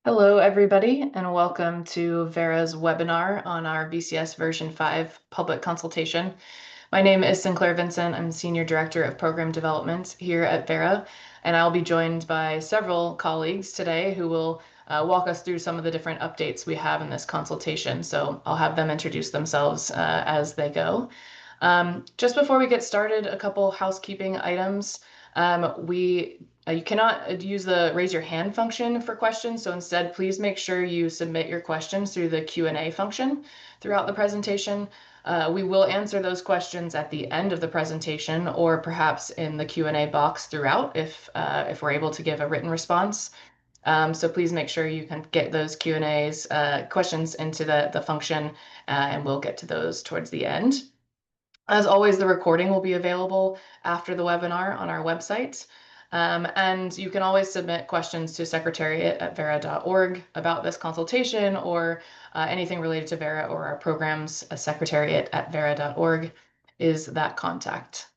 Hello, everybody, and welcome to Verra's webinar on our VCS version 5 public consultation. My name is Sinclair Vincent. I'm Senior Director of Program Development here at Verra, and I'll be joined by several colleagues today who will walk us through some of the different updates we have in this consultation. So I'll have them introduce themselves as they go. Just before we get started, a couple housekeeping items. You cannot use the raise your hand function for questions, so instead, please make sure you submit your questions through the Q&A function throughout the presentation. We will answer those questions at the end of the presentation or perhaps in the Q&A box throughout if we're able to give a written response. So please make sure you can get those Q&As questions into the function and we'll get to those towards the end. As always, the recording will be available after the webinar on our website. And you can always submit questions to secretariat@verra.org about this consultation or anything related to Verra or our programs. Secretariat@verra.org is that contact.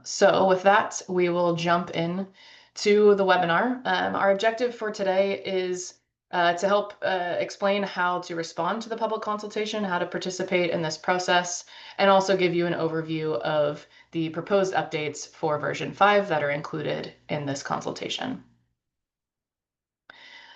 So with that, we will jump in to the webinar. Our objective for today is to help explain how to respond to the public consultation, how to participate in this process, and also give you an overview of the proposed updates for version 5 that are included in this consultation.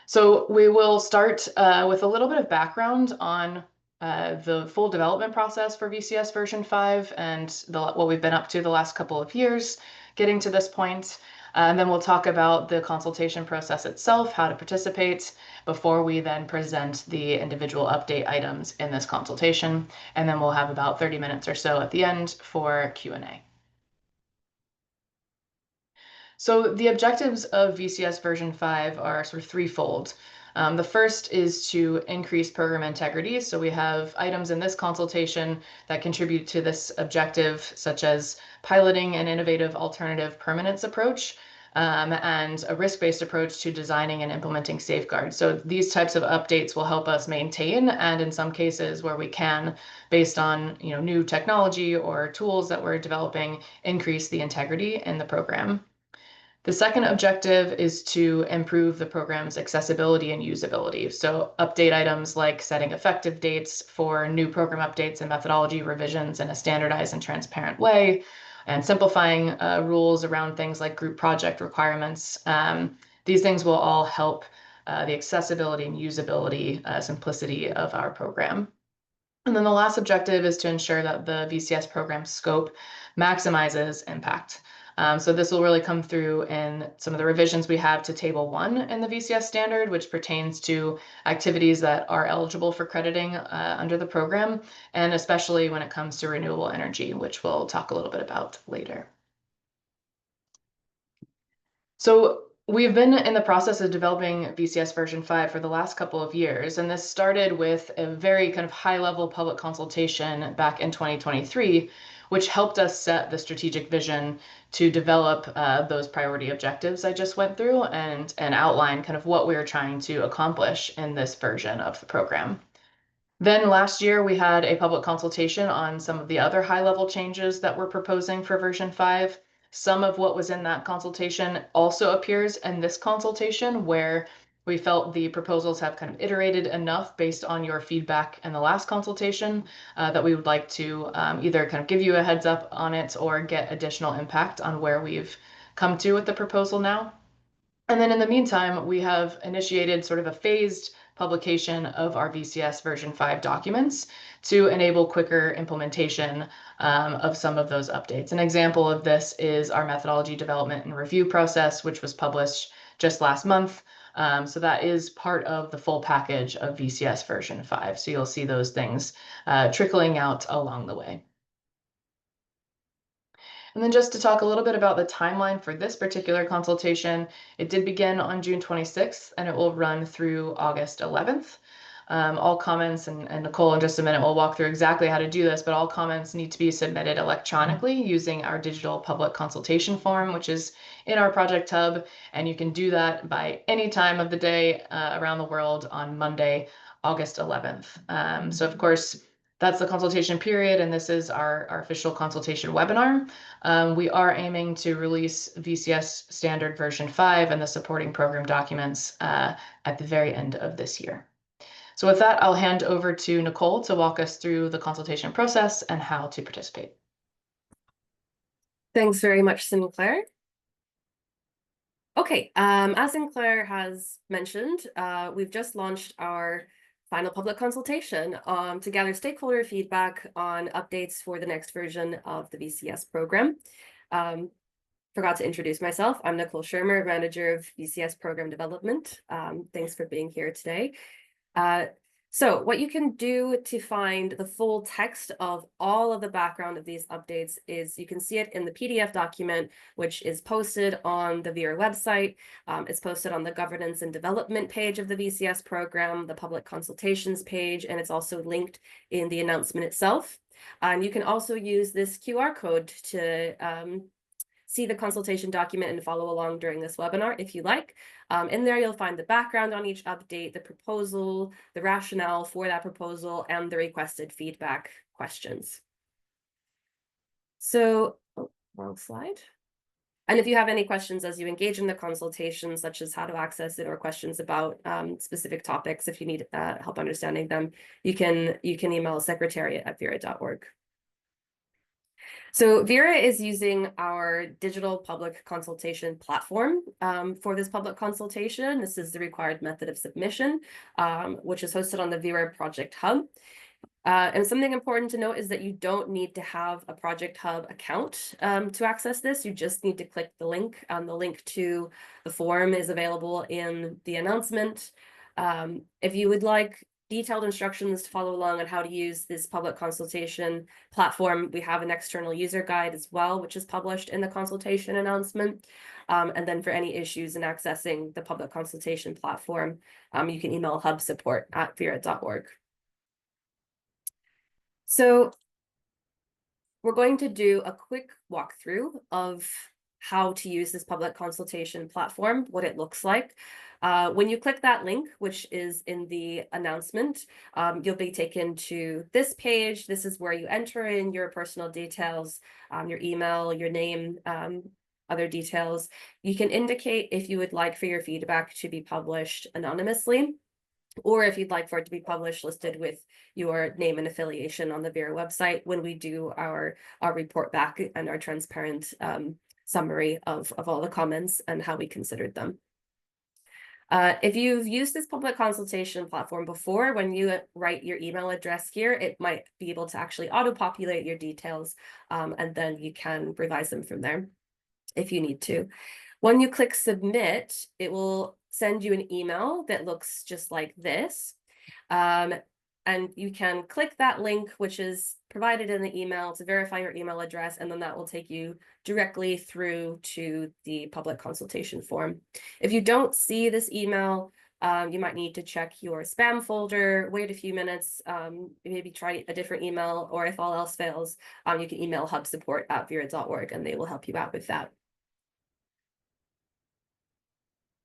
So we will start with a little bit of background on the full development process for VCS version 5 and what we've been up to the last couple of years getting to this point. And then we'll talk about the consultation process itself, how to participate, before we then present the individual update items in this consultation. And then we'll have about 30 minutes or so at the end for Q&A. So the objectives of VCS version 5 are sort of threefold. The first is to increase program integrity. So we have items in this consultation that contribute to this objective, such as piloting an innovative alternative permanence approach and a risk-based approach to designing and implementing safeguards. So these types of updates will help us maintain, and in some cases where we can, based on new technology or tools that we're developing, increase the integrity in the program. The second objective is to improve the program's accessibility and usability. So update items like setting effective dates for new program updates and methodology revisions in a standardized and transparent way, and simplifying rules around things like group project requirements. These things will all help the accessibility and usability, simplicity of our program. And then the last objective is to ensure that the VCS program scope maximizes impact. So this will really come through in some of the revisions we have to Table 1 in the VCS standard, which pertains to activities that are eligible for crediting under the program, and especially when it comes to renewable energy, which we'll talk a little bit about later. So we've been in the process of developing VCS version 5 for the last couple of years, and this started with a very kind of high-level public consultation back in 2023, which helped us set the strategic vision to develop those priority objectives I just went through and outline kind of what we were trying to accomplish in this version of the program. Then last year, we had a public consultation on some of the other high-level changes that we're proposing for version 5. Some of what was in that consultation also appears in this consultation, where we felt the proposals have kind of iterated enough based on your feedback in the last consultation that we would like to either kind of give you a heads up on it or get additional impact on where we've come to with the proposal now. And then in the meantime, we have initiated sort of a phased publication of our VCS version 5 documents to enable quicker implementation of some of those updates. An example of this is our methodology development and review process, which was published just last month. So that is part of the full package of VCS version 5. So you'll see those things trickling out along the way. And then just to talk a little bit about the timeline for this particular consultation, it did begin on June 26th and it will run through August 11th. All comments, and Nicole in just a minute will walk through exactly how to do this, but all comments need to be submitted electronically using our digital public consultation form, which is in our project hub. And you can do that by any time of the day around the world on Monday, August 11th. So of course, That's the consultation period, and this is our official consultation webinar. We are aiming to release VCS standard version 5 and the supporting program documents at the very end of this year. So with that, I'll hand over to Nicole to walk us through the consultation process and how to participate. Thanks very much, Sinclair. Okay, as Sinclair has mentioned, we've just launched our final public consultation to gather stakeholder feedback on updates for the next version of the VCS program. Forgot to introduce myself. I'm Nicole Shermer, Manager of VCS Program Development. Thanks for being here today. So what you can do to find the full text of all of the background of these updates is you can see it in the PDF document, which is posted on the Verra website. It's posted on the governance and development page of the VCS program, the public consultations page, and it's also linked in the announcement itself. And you can also use this QR code to see the consultation document and follow along during this webinar if you like. In there, you'll find the background on each update, the proposal, the rationale for that proposal, and the requested feedback questions. So, wrong slide. And if you have any questions as you engage in the consultation, such as how to access it or questions about specific topics, if you need help understanding them, you can email secretariat@verra.org. So Verra is using our digital public consultation platform for this public consultation. This is the required method of submission, which is hosted on the Verra Project Hub. And something important to note is that you don't need to have a Project Hub account to access this. You just need to click the link. The link to the form is available in the announcement. If you would like detailed instructions to follow along on how to use this public consultation platform, we have an external user guide as well, which is published in the consultation announcement. And then for any issues in accessing the public consultation platform, you can email hubsupport@verra.org. So we're going to do a quick walkthrough of how to use this public consultation platform, what it looks like. When you click that link, which is in the announcement, you'll be taken to this page. This is where you enter in your personal details, your email, your name, other details. You can indicate if you would like for your feedback to be published anonymously, or if you'd like for it to be published listed with your name and affiliation on the Verra website when we do our report back and our transparent summary of all the comments and how we considered them. If you've used this public consultation platform before, when you write your email address here, it might be able to actually auto-populate your details, and then you can revise them from there if you need to. When you click submit, it will send you an email that looks just like this. And you can click that link, which is provided in the email, to verify your email address, and then that will take you directly through to the public consultation form. If you don't see this email, you might need to check your spam folder, wait a few minutes, maybe try a different email, or if all else fails, you can email hubsupport@verra.org and they will help you out with that.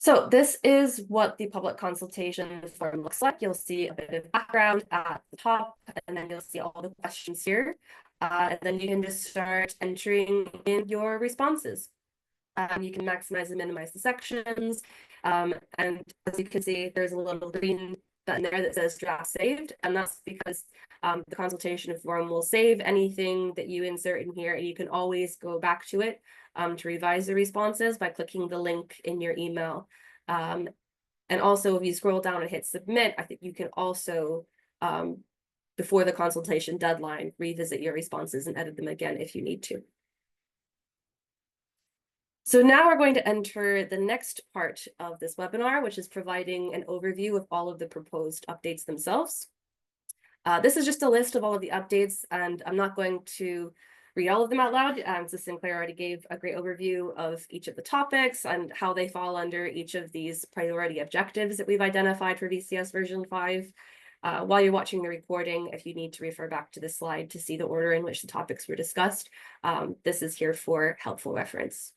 So this is what the public consultation form looks like. You'll see a bit of background at the top, and then you'll see all the questions here. And then you can just start entering in your responses. You can maximize and minimize the sections. And as you can see, there's a little green button there that says draft saved. And that's because the consultation form will save anything that you insert in here, and you can always go back to it to revise the responses by clicking the link in your email. And also, if you scroll down and hit submit, I think you can also, before the consultation deadline, revisit your responses and edit them again if you need to. So now we're going to enter the next part of this webinar, which is providing an overview of all of the proposed updates themselves. This is just a list of all of the updates, and I'm not going to read all of them out loud. So Sinclair already gave a great overview of each of the topics and how they fall under each of these priority objectives that we've identified for VCS version 5. While you're watching the recording, if you need to refer back to the slide to see the order in which the topics were discussed, this is here for helpful reference.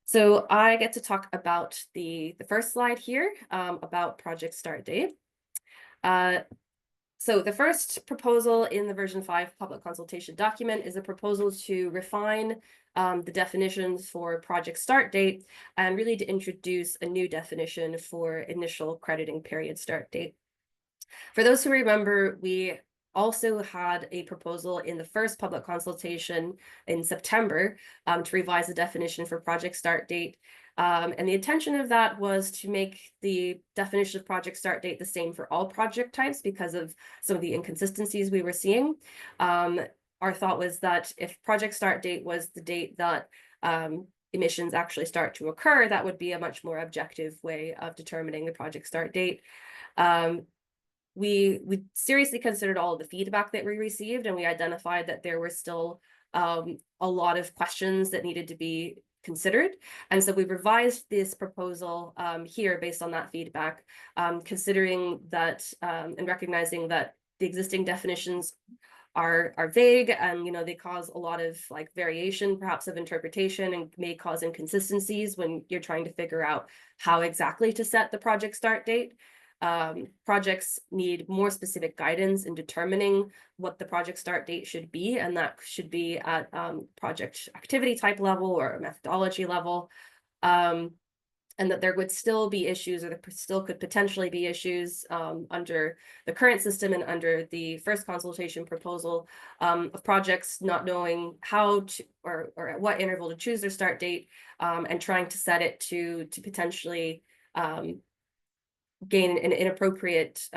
So I get to talk about the first slide here, about project start date. So So the first proposal in the version 5 public consultation document is a proposal to refine the definitions for project start date and really to introduce a new definition for initial crediting period start date. For those who remember, we also had a proposal in the first public consultation in September to revise the definition for project start date. And the intention of that was to make the definition of project start date the same for all project types because of some of the inconsistencies we were seeing. Our thought was that if project start date was the date that emissions actually start to occur, that would be a much more objective way of determining the project start date. We seriously considered all of the feedback that we received, and we identified that there were still a lot of questions that needed to be considered. And so we revised this proposal here based on that feedback, considering that and recognizing that the existing definitions are vague, and they cause a lot of variation perhaps of interpretation and may cause inconsistencies when you're trying to figure out how exactly to set the project start date. Projects need more specific guidance in determining what the project start date should be, and that should be at project activity type level or methodology level. And that there would still be issues, or there still could potentially be issues under the current system and under the first consultation proposal of projects not knowing how to or at what interval to choose their start date, and trying to set it to potentially gain an inappropriate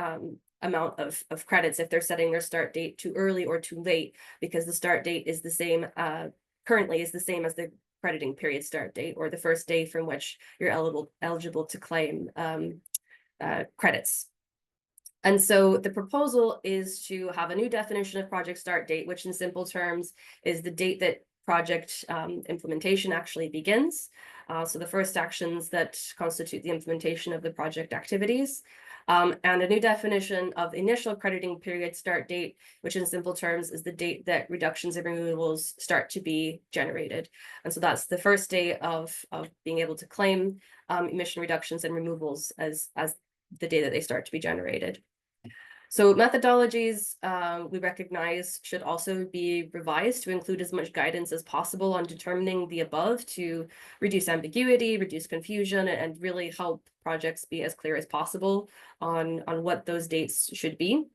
amount of credits if they're setting their start date too early or too late, because the start date is the same, currently is the same as the crediting period start date, or the first day from which you're eligible to claim credits. And so the proposal is to have a new definition of project start date, which in simple terms is the date that project implementation actually begins. So the first actions that constitute the implementation of the project activities, and a new definition of initial crediting period start date, which in simple terms is the date that reductions and removals start to be generated. And so that's the first day of being able to claim emission reductions and removals as the day that they start to be generated. So methodologies we recognize should also be revised to include as much guidance as possible on determining the above to reduce ambiguity, reduce confusion, and really help projects be as clear as possible on what those dates should be.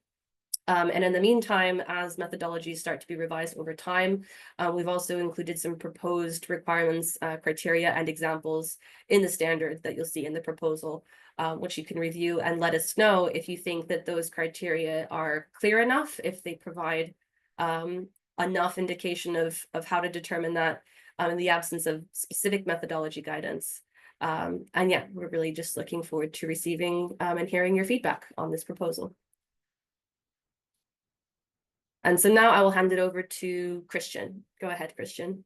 And in the meantime, as methodologies start to be revised over time, we've also included some proposed requirements, criteria, and examples in the standard that you'll see in the proposal, which you can review and let us know if you think that those criteria are clear enough, if they provide enough indication of how to determine that in the absence of specific methodology guidance. And yeah, we're really just looking forward to receiving and hearing your feedback on this proposal. And so now I will hand it over to Christian. Go ahead, Christian.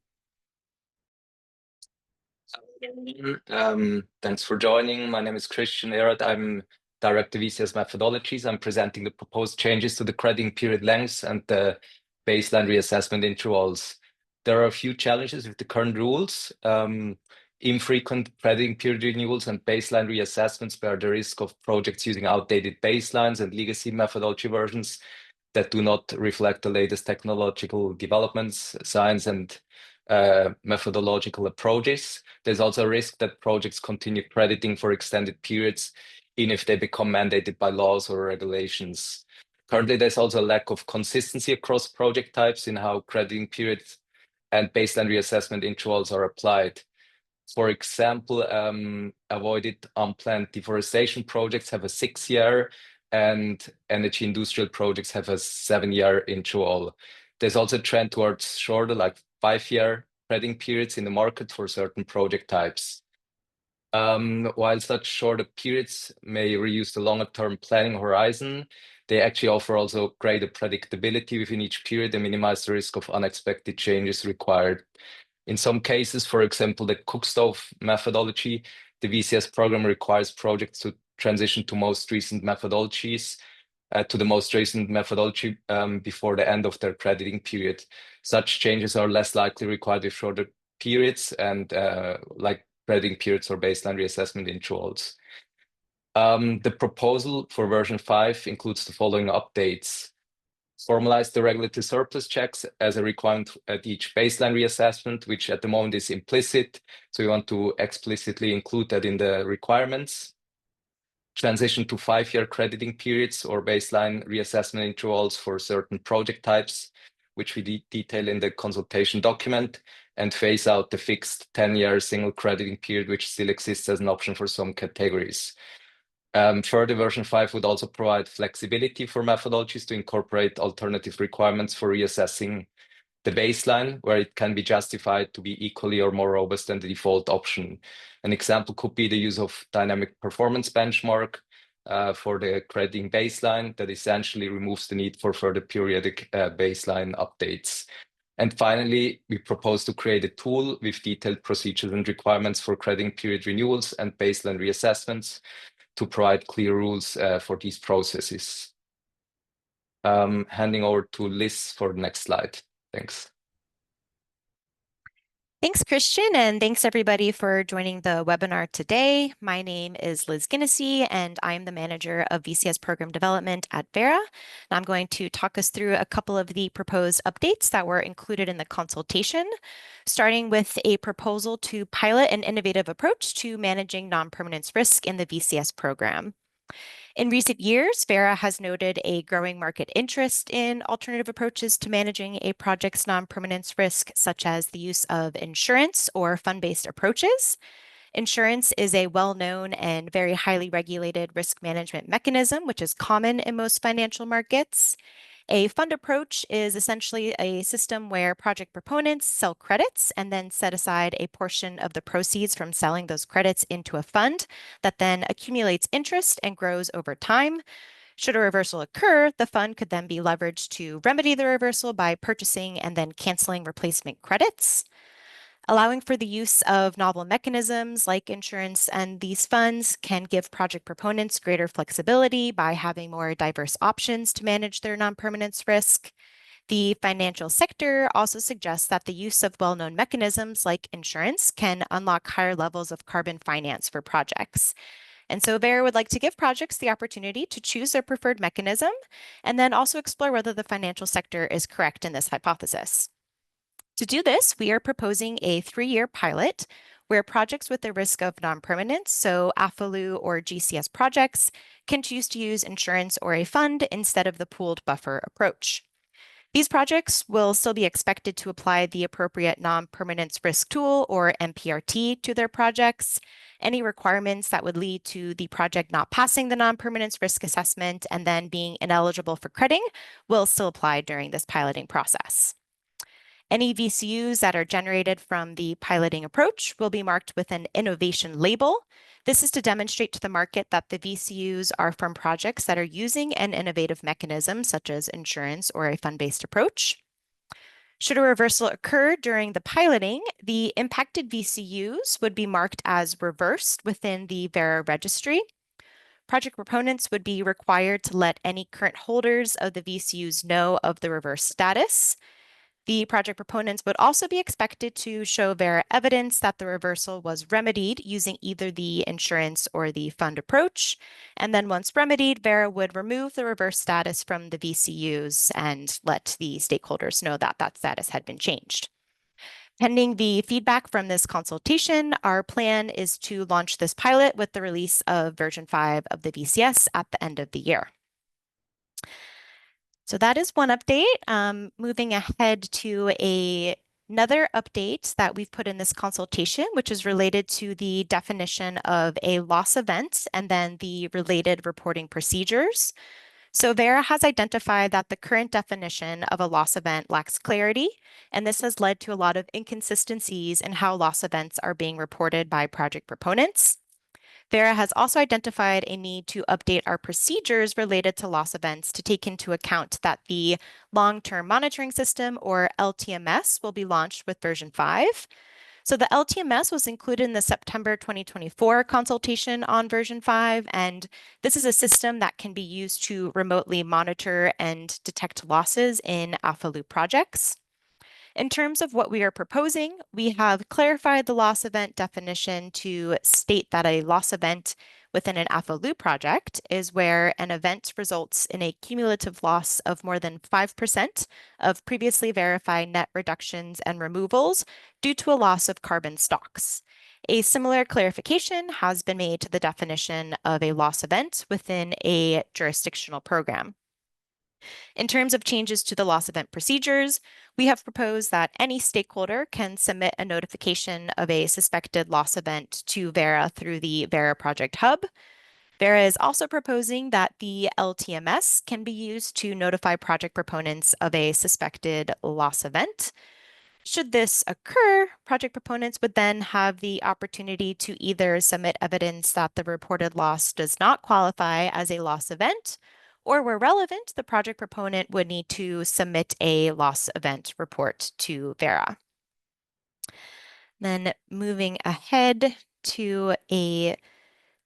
Thanks for joining. My name is Christian Erard. I'm Director VCS Methodologies. I'm presenting the proposed changes to the crediting period lengths and the baseline reassessment intervals. There are a few challenges with the current rules. Infrequent crediting period renewals and baseline reassessments bear the risk of projects using outdated baselines and legacy methodology versions that do not reflect the latest technological developments, science, and methodological approaches. There's also a risk that projects continue crediting for extended periods, even if they become mandated by laws or regulations. Currently, there's also a lack of consistency across project types in how crediting periods and baseline reassessment intervals are applied. For example, avoided unplanned deforestation projects have a 6-year, and energy industrial projects have a 7-year interval. There's also a trend towards shorter, like 5-year crediting periods in the market for certain project types. While such shorter periods may reduce the longer-term planning horizon, they actually offer also greater predictability within each period and minimize the risk of unexpected changes required. In some cases, for example, the cookstove methodology, the VCS program requires projects to transition to the most recent methodology before the end of their crediting period. Such changes are less likely required with shorter periods and like crediting periods or baseline reassessment intervals. The proposal for version 5 includes the following updates. Formalize the regulatory surplus checks as a requirement at each baseline reassessment, which at the moment is implicit. So we want to explicitly include that in the requirements. Transition to 5-year crediting periods or baseline reassessment intervals for certain project types, which we detail in the consultation document, and phase out the fixed 10-year single crediting period, which still exists as an option for some categories. Further, version 5 would also provide flexibility for methodologies to incorporate alternative requirements for reassessing the baseline, where it can be justified to be equally or more robust than the default option. An example could be the use of dynamic performance benchmark for the crediting baseline that essentially removes the need for further periodic baseline updates. And finally, we propose to create a tool with detailed procedures and requirements for crediting period renewals and baseline reassessments to provide clear rules for these processes. Handing over to Liz for the next slide. Thanks. Thanks, Christian, and thanks everybody for joining the webinar today. My name is Liz Ginnessy, and I'm the manager of VCS program development at Verra. And I'm going to talk us through a couple of the proposed updates that were included in the consultation, starting with a proposal to pilot an innovative approach to managing non-permanence risk in the VCS program. In recent years, Verra has noted a growing market interest in alternative approaches to managing a project's non-permanence risk, such as the use of insurance or fund-based approaches. Insurance is a well-known and very highly regulated risk management mechanism, which is common in most financial markets. A fund approach is essentially a system where project proponents sell credits and then set aside a portion of the proceeds from selling those credits into a fund that then accumulates interest and grows over time. Should a reversal occur, the fund could then be leveraged to remedy the reversal by purchasing and then canceling replacement credits. Allowing for the use of novel mechanisms like insurance and these funds can give project proponents greater flexibility by having more diverse options to manage their non-permanence risk. The financial sector also suggests that the use of well-known mechanisms like insurance can unlock higher levels of carbon finance for projects. And so Verra would like to give projects the opportunity to choose their preferred mechanism and then also explore whether the financial sector is correct in this hypothesis. To do this, we are proposing a 3-year pilot where projects with the risk of non-permanence, so AFALU or GCS projects, can choose to use insurance or a fund instead of the pooled buffer approach. These projects will still be expected to apply the appropriate non-permanence risk tool or NPRT to their projects. Any requirements that would lead to the project not passing the non-permanence risk assessment and then being ineligible for crediting will still apply during this piloting process. Any VCUs that are generated from the piloting approach will be marked with an innovation label. This is to demonstrate to the market that the VCUs are from projects that are using an innovative mechanism, such as insurance or a fund-based approach. Should a reversal occur during the piloting, the impacted VCUs would be marked as reversed within the Verra registry. Project proponents would be required to let any current holders of the VCUs know of the reverse status. The project proponents would also be expected to show Verra evidence that the reversal was remedied using either the insurance or the fund approach. And then once remedied, Verra would remove the reverse status from the VCUs and let the stakeholders know that that status had been changed. Pending the feedback from this consultation, our plan is to launch this pilot with the release of version 5 of the VCS at the end of the year. So that is one update. Moving ahead to another update that we've put in this consultation, which is related to the definition of a loss event and then the related reporting procedures. So Verra has identified that the current definition of a loss event lacks clarity, and this has led to a lot of inconsistencies in how loss events are being reported by project proponents. Verra has also identified a need to update our procedures related to loss events to take into account that the long-term monitoring system, or LTMS, will be launched with version 5. So the LTMS was included in the September 2024 consultation on version 5, and this is a system that can be used to remotely monitor and detect losses in AFALU projects. In terms of what we are proposing, we have clarified the loss event definition to state that a loss event within an FOLU project is where an event results in a cumulative loss of more than 5% of previously verified net reductions and removals due to a loss of carbon stocks. A similar clarification has been made to the definition of a loss event within a jurisdictional program. In terms of changes to the loss event procedures, we have proposed that any stakeholder can submit a notification of a suspected loss event to Verra through the Verra Project Hub. Verra is also proposing that the LTMS can be used to notify project proponents of a suspected loss event. Should this occur, project proponents would then have the opportunity to either submit evidence that the reported loss does not qualify as a loss event, or where relevant, the project proponent would need to submit a loss event report to Verra. Then moving ahead to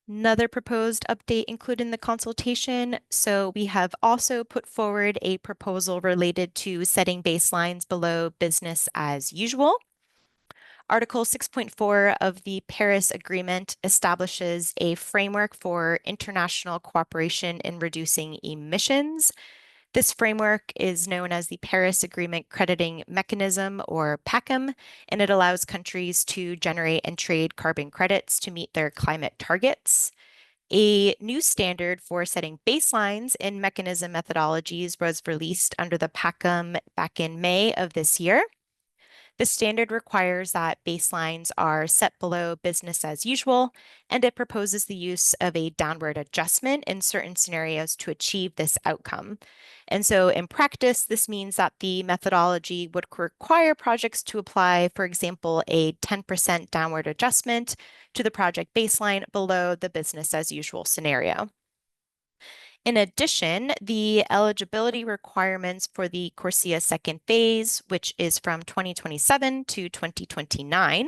another proposed update included in the consultation. So we have also put forward a proposal related to setting baselines below business as usual. Article 6.4 of the Paris Agreement establishes a framework for international cooperation in reducing emissions. This framework is known as the Paris Agreement Crediting Mechanism, or PACM, and it allows countries to generate and trade carbon credits to meet their climate targets. A new standard for setting baselines in mechanism methodologies was released under the PACM back in May of this year. The standard requires that baselines are set below business as usual, and it proposes the use of a downward adjustment in certain scenarios to achieve this outcome. And so in practice, this means that the methodology would require projects to apply, for example, a 10% downward adjustment to the project baseline below the business as usual scenario. In addition, the eligibility requirements for the CORSIA second phase, which is from 2027 to 2029,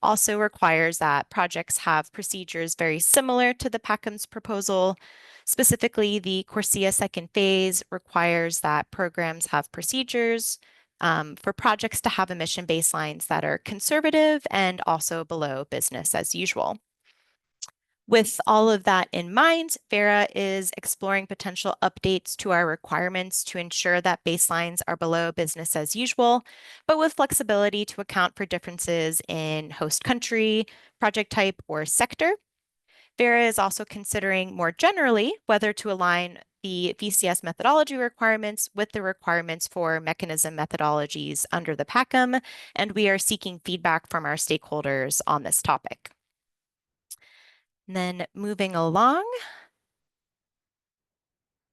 also requires that projects have procedures very similar to the PACM's proposal. Specifically, the CORSIA second phase requires that programs have procedures for projects to have emission baselines that are conservative and also below business as usual. With all of that in mind, Verra is exploring potential updates to our requirements to ensure that baselines are below business as usual, but with flexibility to account for differences in host country, project type, or sector. Verra is also considering more generally whether to align the VCS methodology requirements with the requirements for mechanism methodologies under the PACM, and we are seeking feedback from our stakeholders on this topic. And then moving along,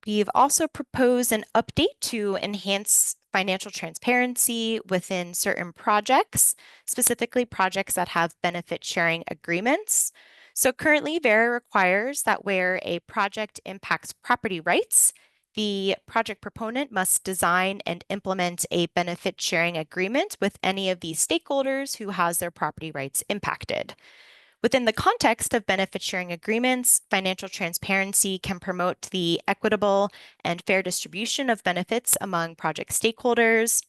we've also proposed an update to enhance financial transparency within certain projects, specifically projects that have benefit sharing agreements. So currently, Verra requires that where a project impacts property rights, the project proponent must design and implement a benefit sharing agreement with any of these stakeholders who has their property rights impacted. Within the context of benefit sharing agreements, financial transparency can promote the equitable and fair distribution of benefits among project stakeholders.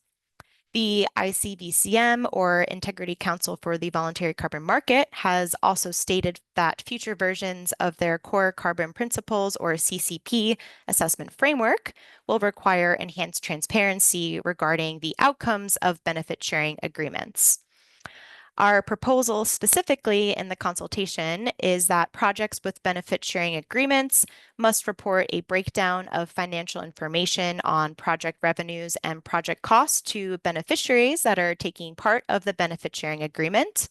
The ICVCM, or Integrity Council for the Voluntary Carbon Market, has also stated that future versions of their Core Carbon Principles, or CCP, assessment framework will require enhanced transparency regarding the outcomes of benefit sharing agreements. Our proposal specifically in the consultation is that projects with benefit sharing agreements must report a breakdown of financial information on project revenues and project costs to beneficiaries that are taking part of the benefit sharing agreement.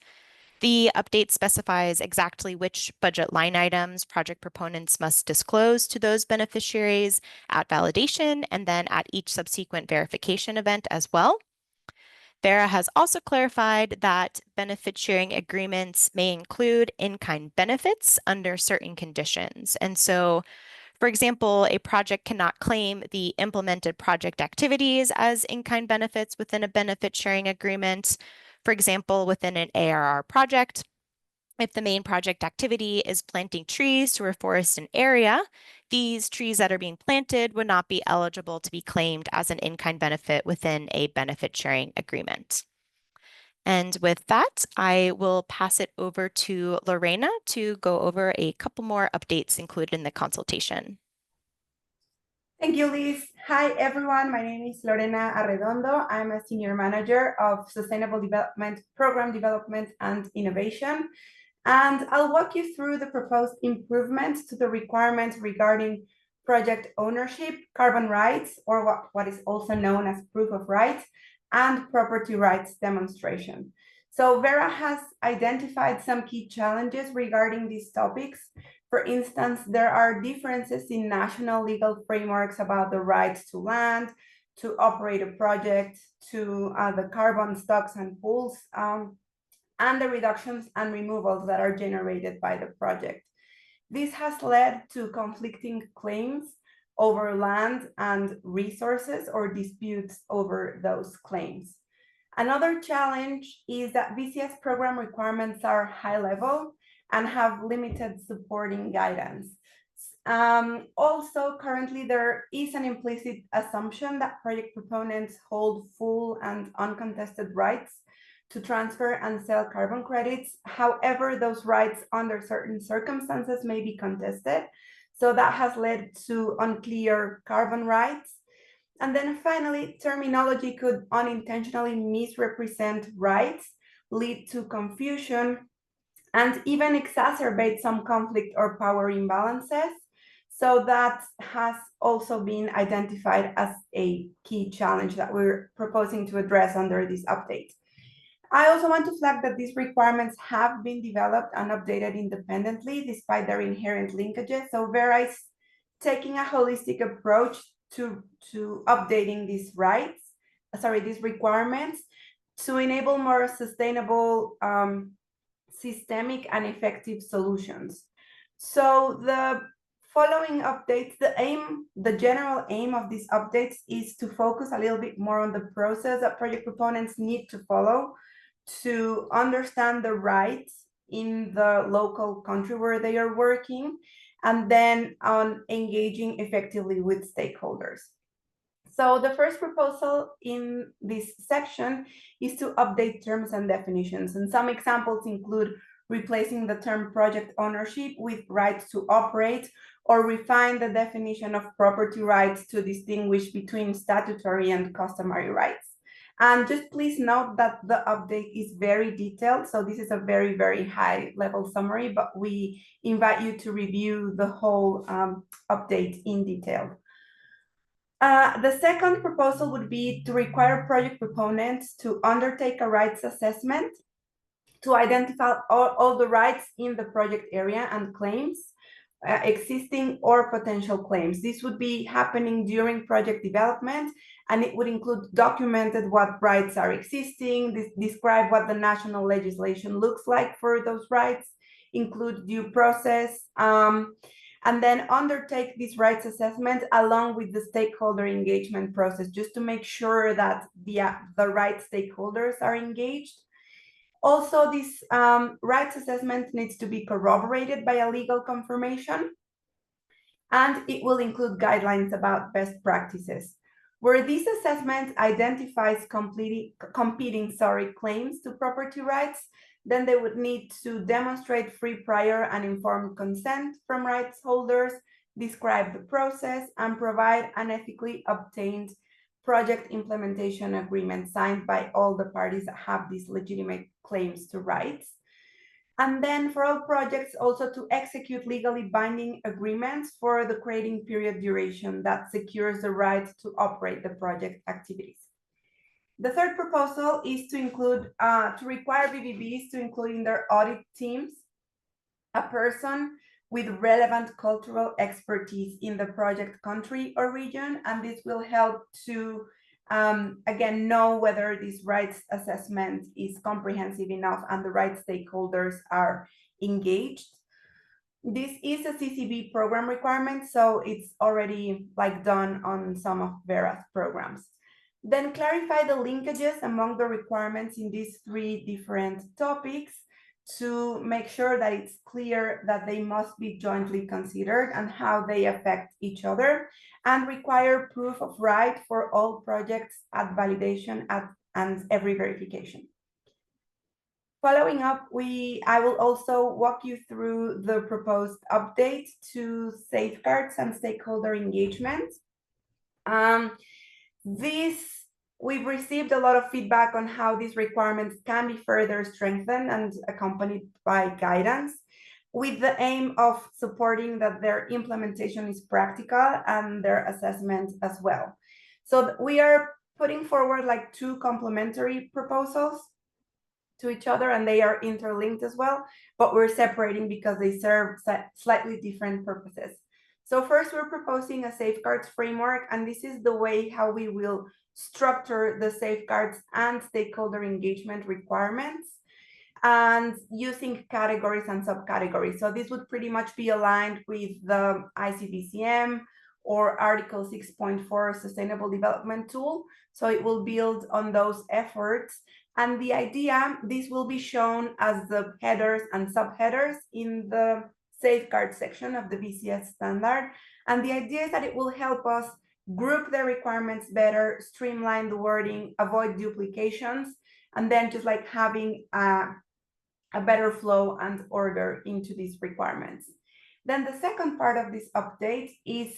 The update specifies exactly which budget line items project proponents must disclose to those beneficiaries at validation and then at each subsequent verification event as well. Verra has also clarified that benefit sharing agreements may include in-kind benefits under certain conditions. And so, for example, a project cannot claim the implemented project activities as in-kind benefits within a benefit sharing agreement. For example, within an ARR project, if the main project activity is planting trees to reforest an area, these trees that are being planted would not be eligible to be claimed as an in-kind benefit within a benefit sharing agreement. And with that, I will pass it over to Lorena to go over a couple more updates included in the consultation. Thank you, Liz. Hi, everyone. My name is Lorena Arredondo. I'm a Senior Manager of Sustainable Development, Program Development, and Innovation. And I'll walk you through the proposed improvements to the requirements regarding project ownership, carbon rights, or what is also known as proof of rights, and property rights demonstration. So Verra has identified some key challenges regarding these topics. For instance, there are differences in national legal frameworks about the rights to land, to operate a project, to the carbon stocks and pools, and the reductions and removals that are generated by the project. This has led to conflicting claims over land and resources or disputes over those claims. Another challenge is that VCS program requirements are high level and have limited supporting guidance. Also, currently there is an implicit assumption that project proponents hold full and uncontested rights to transfer and sell carbon credits. However, those rights under certain circumstances may be contested. So that has led to unclear carbon rights. And then finally, terminology could unintentionally misrepresent rights, lead to confusion, and even exacerbate some conflict or power imbalances. So that has also been identified as a key challenge that we're proposing to address under this update. I also want to flag that these requirements have been developed and updated independently despite their inherent linkages. So Verra is taking a holistic approach to updating these these requirements to enable more sustainable, systemic and effective solutions. So the following updates, the general aim of these updates is to focus a little bit more on the process that project proponents need to follow to understand the rights in the local country where they are working, and then on engaging effectively with stakeholders. So the first proposal in this section is to update terms and definitions. And some examples include replacing the term project ownership with rights to operate, or refine the definition of property rights to distinguish between statutory and customary rights. And just please note that the update is very detailed. So this is a very, very high level summary, but we invite you to review the whole update in detail. The second proposal would be to require project proponents to undertake a rights assessment to identify all the rights in the project area and claims, existing or potential claims. This would be happening during project development, and it would include documented what rights are existing, describe what the national legislation looks like for those rights, include due process, and then undertake this rights assessment along with the stakeholder engagement process, just to make sure that the right stakeholders are engaged. Also, this rights assessment needs to be corroborated by a legal confirmation, and it will include guidelines about best practices. Where this assessment identifies competing claims to property rights, then they would need to demonstrate free, prior, and informed consent from rights holders, describe the process, and provide an ethically obtained project implementation agreement signed by all the parties that have these legitimate claims to rights. And then for all projects, also to execute legally binding agreements for the creating period duration that secures the right to operate the project activities. The third proposal is to include, to require BBBs to include in their audit teams a person with relevant cultural expertise in the project country or region, and this will help to again know whether this rights assessment is comprehensive enough and the right stakeholders are engaged. This is a CCB program requirement, so it's already done on some of Verra's programs. Then clarify the linkages among the requirements in these three different topics to make sure that it's clear that they must be jointly considered and how they affect each other, and require proof of right for all projects at validation and every verification. Following up, I will also walk you through the proposed update to safeguards and stakeholder engagement. We've received a lot of feedback on how these requirements can be further strengthened and accompanied by guidance, with the aim of supporting that their implementation is practical and their assessment as well. So we are putting forward like two complementary proposals to each other, and they are interlinked as well, but we're separating because they serve slightly different purposes. So first, we're proposing a safeguards framework, and this is the way how we will structure the safeguards and stakeholder engagement requirements, and using categories and subcategories. So this would pretty much be aligned with the ICVCM or Article 6.4 Sustainable Development Tool. So it will build on those efforts. And the idea, this will be shown as the headers and subheaders in the safeguard section of the VCS standard. And the idea is that it will help us group the requirements better, streamline the wording, avoid duplications, and then just like having a better flow and order into these requirements. Then the second part of this update is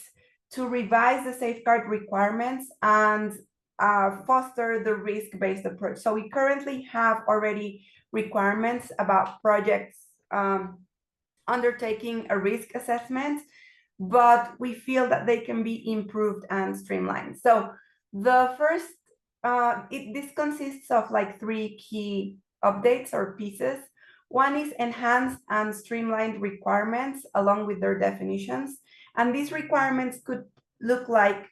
to revise the safeguard requirements and foster the risk-based approach. So we currently have already requirements about projects undertaking a risk assessment, but we feel that they can be improved and streamlined. So the first, this consists of like three key updates or pieces. One is enhanced and streamlined requirements along with their definitions. And these requirements could look like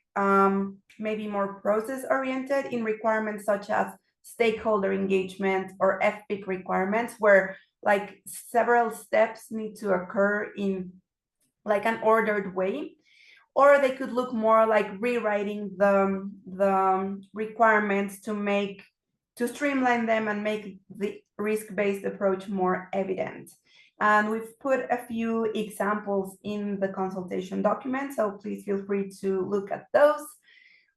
maybe more process-oriented in requirements such as stakeholder engagement or FPIC requirements, where like several steps need to occur in like an ordered way. Or they could look more like rewriting the requirements to streamline them and make the risk-based approach more evident. And we've put a few examples in the consultation document, so please feel free to look at those.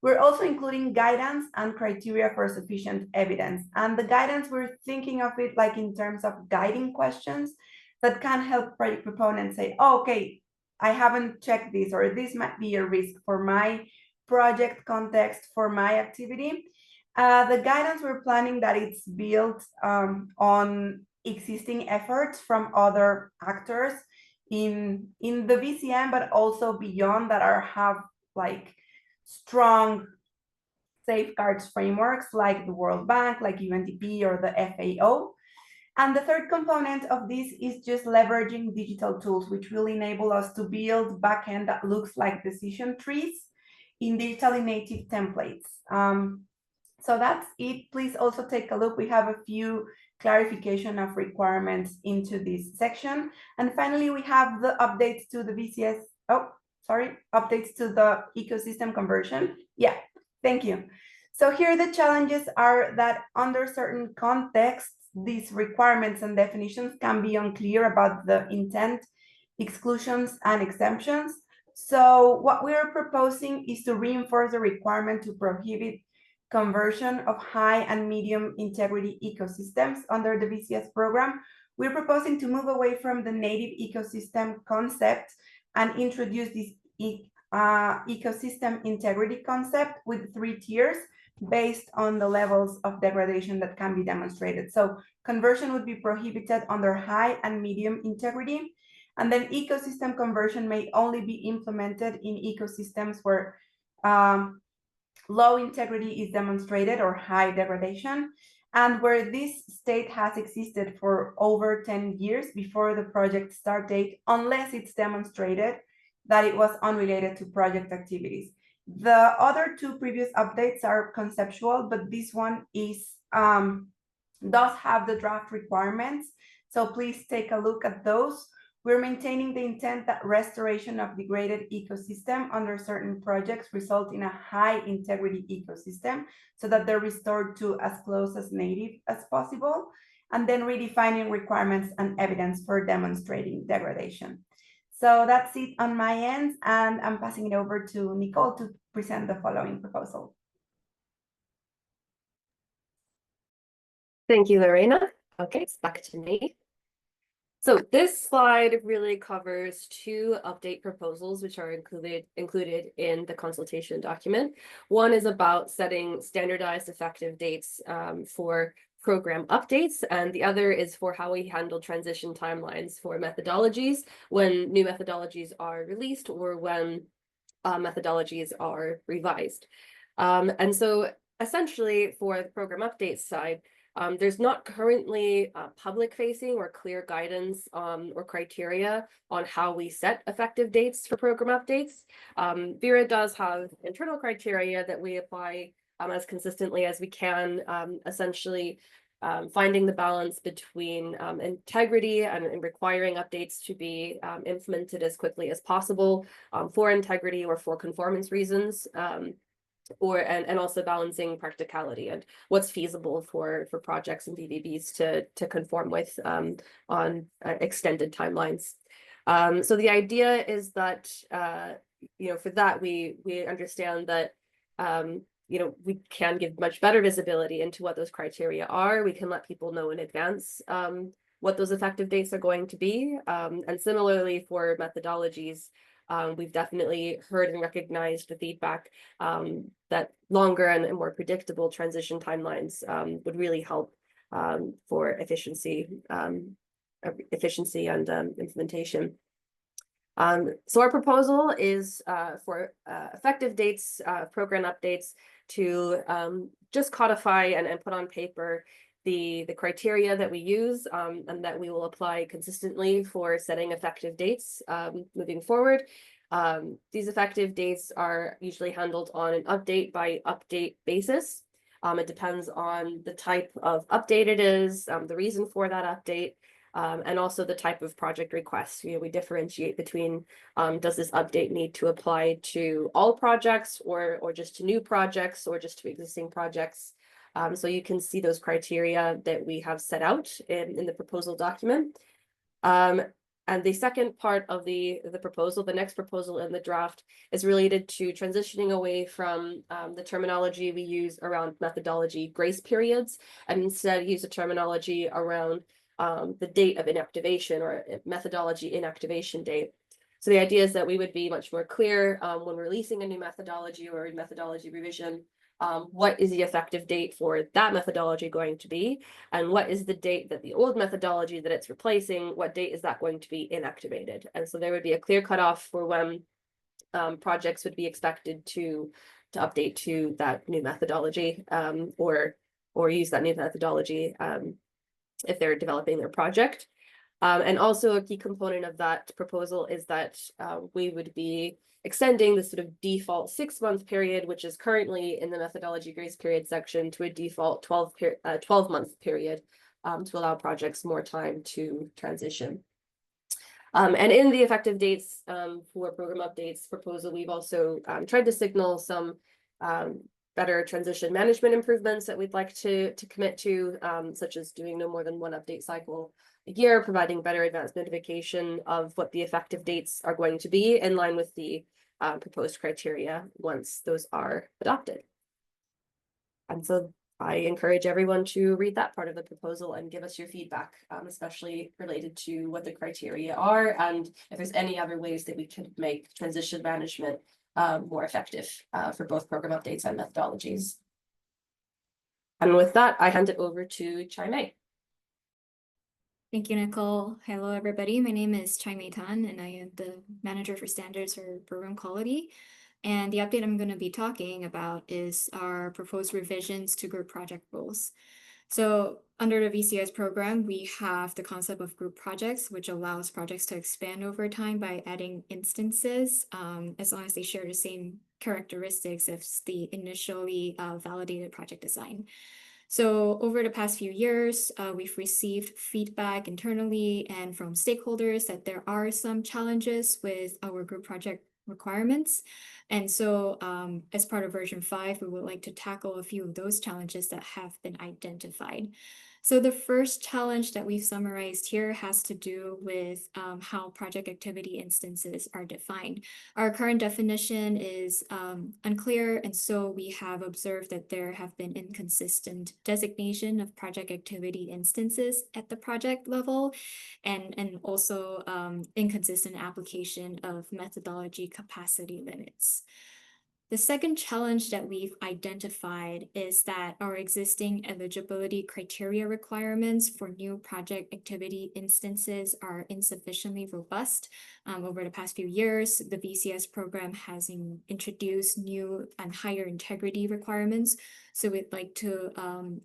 We're also including guidance and criteria for sufficient evidence. And the guidance, we're thinking of it like in terms of guiding questions that can help project proponents say, oh, okay, I haven't checked this, or this might be a risk for my project context, for my activity. The guidance, we're planning that it's built on existing efforts from other actors in the VCM, but also beyond that have like strong safeguards frameworks like the World Bank, like UNDP or the FAO. And the third component of this is just leveraging digital tools, which will enable us to build backend that looks like decision trees in digitally native templates. So that's it. Please also take a look. We have a few clarification of requirements into this section. And finally, we have the updates to the VCS. Updates to the ecosystem conversion. Yeah, thank you. So here the challenges are that under certain contexts, these requirements and definitions can be unclear about the intent, exclusions, and exemptions. So what we are proposing is to reinforce the requirement to prohibit conversion of high and medium integrity ecosystems under the VCS program. We're proposing to move away from the native ecosystem concept and introduce this ecosystem integrity concept with 3 tiers based on the levels of degradation that can be demonstrated. So conversion would be prohibited under high and medium integrity. And then ecosystem conversion may only be implemented in ecosystems where low integrity is demonstrated or high degradation, and where this state has existed for over 10 years before the project start date, unless it's demonstrated that it was unrelated to project activities. The other 2 previous updates are conceptual, but this one is does have the draft requirements. So please take a look at those. We're maintaining the intent that restoration of degraded ecosystem under certain projects result in a high integrity ecosystem so that they're restored to as close as native as possible, and then redefining requirements and evidence for demonstrating degradation. So that's it on my end, and I'm passing it over to Nicole to present the following proposal. Thank you, Lorena. Okay, it's back to me. So this slide really covers two update proposals, which are included in the consultation document. One is about setting standardized effective dates for program updates, and the other is for how we handle transition timelines for methodologies when new methodologies are released or when methodologies are revised. And so essentially for the program updates side, there's not currently public-facing or clear guidance or criteria on how we set effective dates for program updates. Verra does have internal criteria that we apply as consistently as we can, essentially finding the balance between integrity and requiring updates to be implemented as quickly as possible for integrity or for conformance reasons. And also balancing practicality and what's feasible for projects and VVBs to conform with on extended timelines. So the idea is that for that we understand that we can give much better visibility into what those criteria are. We can let people know in advance what those effective dates are going to be. And similarly for methodologies, we've definitely heard and recognized the feedback that longer and more predictable transition timelines would really help for efficiency and implementation. So our proposal is for effective dates, program updates to just codify and put on paper the criteria that we use and that we will apply consistently for setting effective dates moving forward. These effective dates are usually handled on an update by update basis. It depends on the type of update it is, the reason for that update, and also the type of project request. We differentiate between does this update need to apply to all projects or just to new projects or just to existing projects. So you can see those criteria that we have set out in the proposal document. And the second part of the proposal, the next proposal in the draft, is related to transitioning away from the terminology we use around methodology grace periods, and instead use a terminology around the date of inactivation or methodology inactivation date. So the idea is that we would be much more clear when releasing a new methodology or a methodology revision. What is the effective date for that methodology going to be? And what is the date that the old methodology that it's replacing, what date is that going to be inactivated? And so there would be a clear cutoff for when projects would be expected to update to that new methodology or use that new methodology if they're developing their project. And also a key component of that proposal is that we would be extending the sort of default 6-month period, which is currently in the methodology grace period section, to a default 12-month period to allow projects more time to transition. And in the effective dates for program updates proposal, we've also tried to signal some better transition management improvements that we'd like to commit to, such as doing no more than one update cycle a year, providing better advanced notification of what the effective dates are going to be in line with the proposed criteria once those are adopted. And so I encourage everyone to read that part of the proposal and give us your feedback, especially related to what the criteria are and if there's any other ways that we can make transition management more effective for both program updates and methodologies. And with that, I hand it over to Chai-Mei. Thank you, Nicole. Hello, everybody. My name is Chai-Mei Tan, and I am the manager for standards for program quality. And the update I'm going to be talking about is our proposed revisions to group project rules. So under the VCS program, we have the concept of group projects, which allows projects to expand over time by adding instances, as long as they share the same characteristics as the initially validated project design. So over the past few years, we've received feedback internally and from stakeholders that there are some challenges with our group project requirements. And so as part of version 5, we would like to tackle a few of those challenges that have been identified. So the first challenge that we've summarized here has to do with how project activity instances are defined. Our current definition is unclear, and so we have observed that there have been inconsistent designation of project activity instances at the project level, and also inconsistent application of methodology capacity limits. The second challenge that we've identified is that our existing eligibility criteria requirements for new project activity instances are insufficiently robust. Over the past few years, the VCS program has introduced new and higher integrity requirements. So we'd like to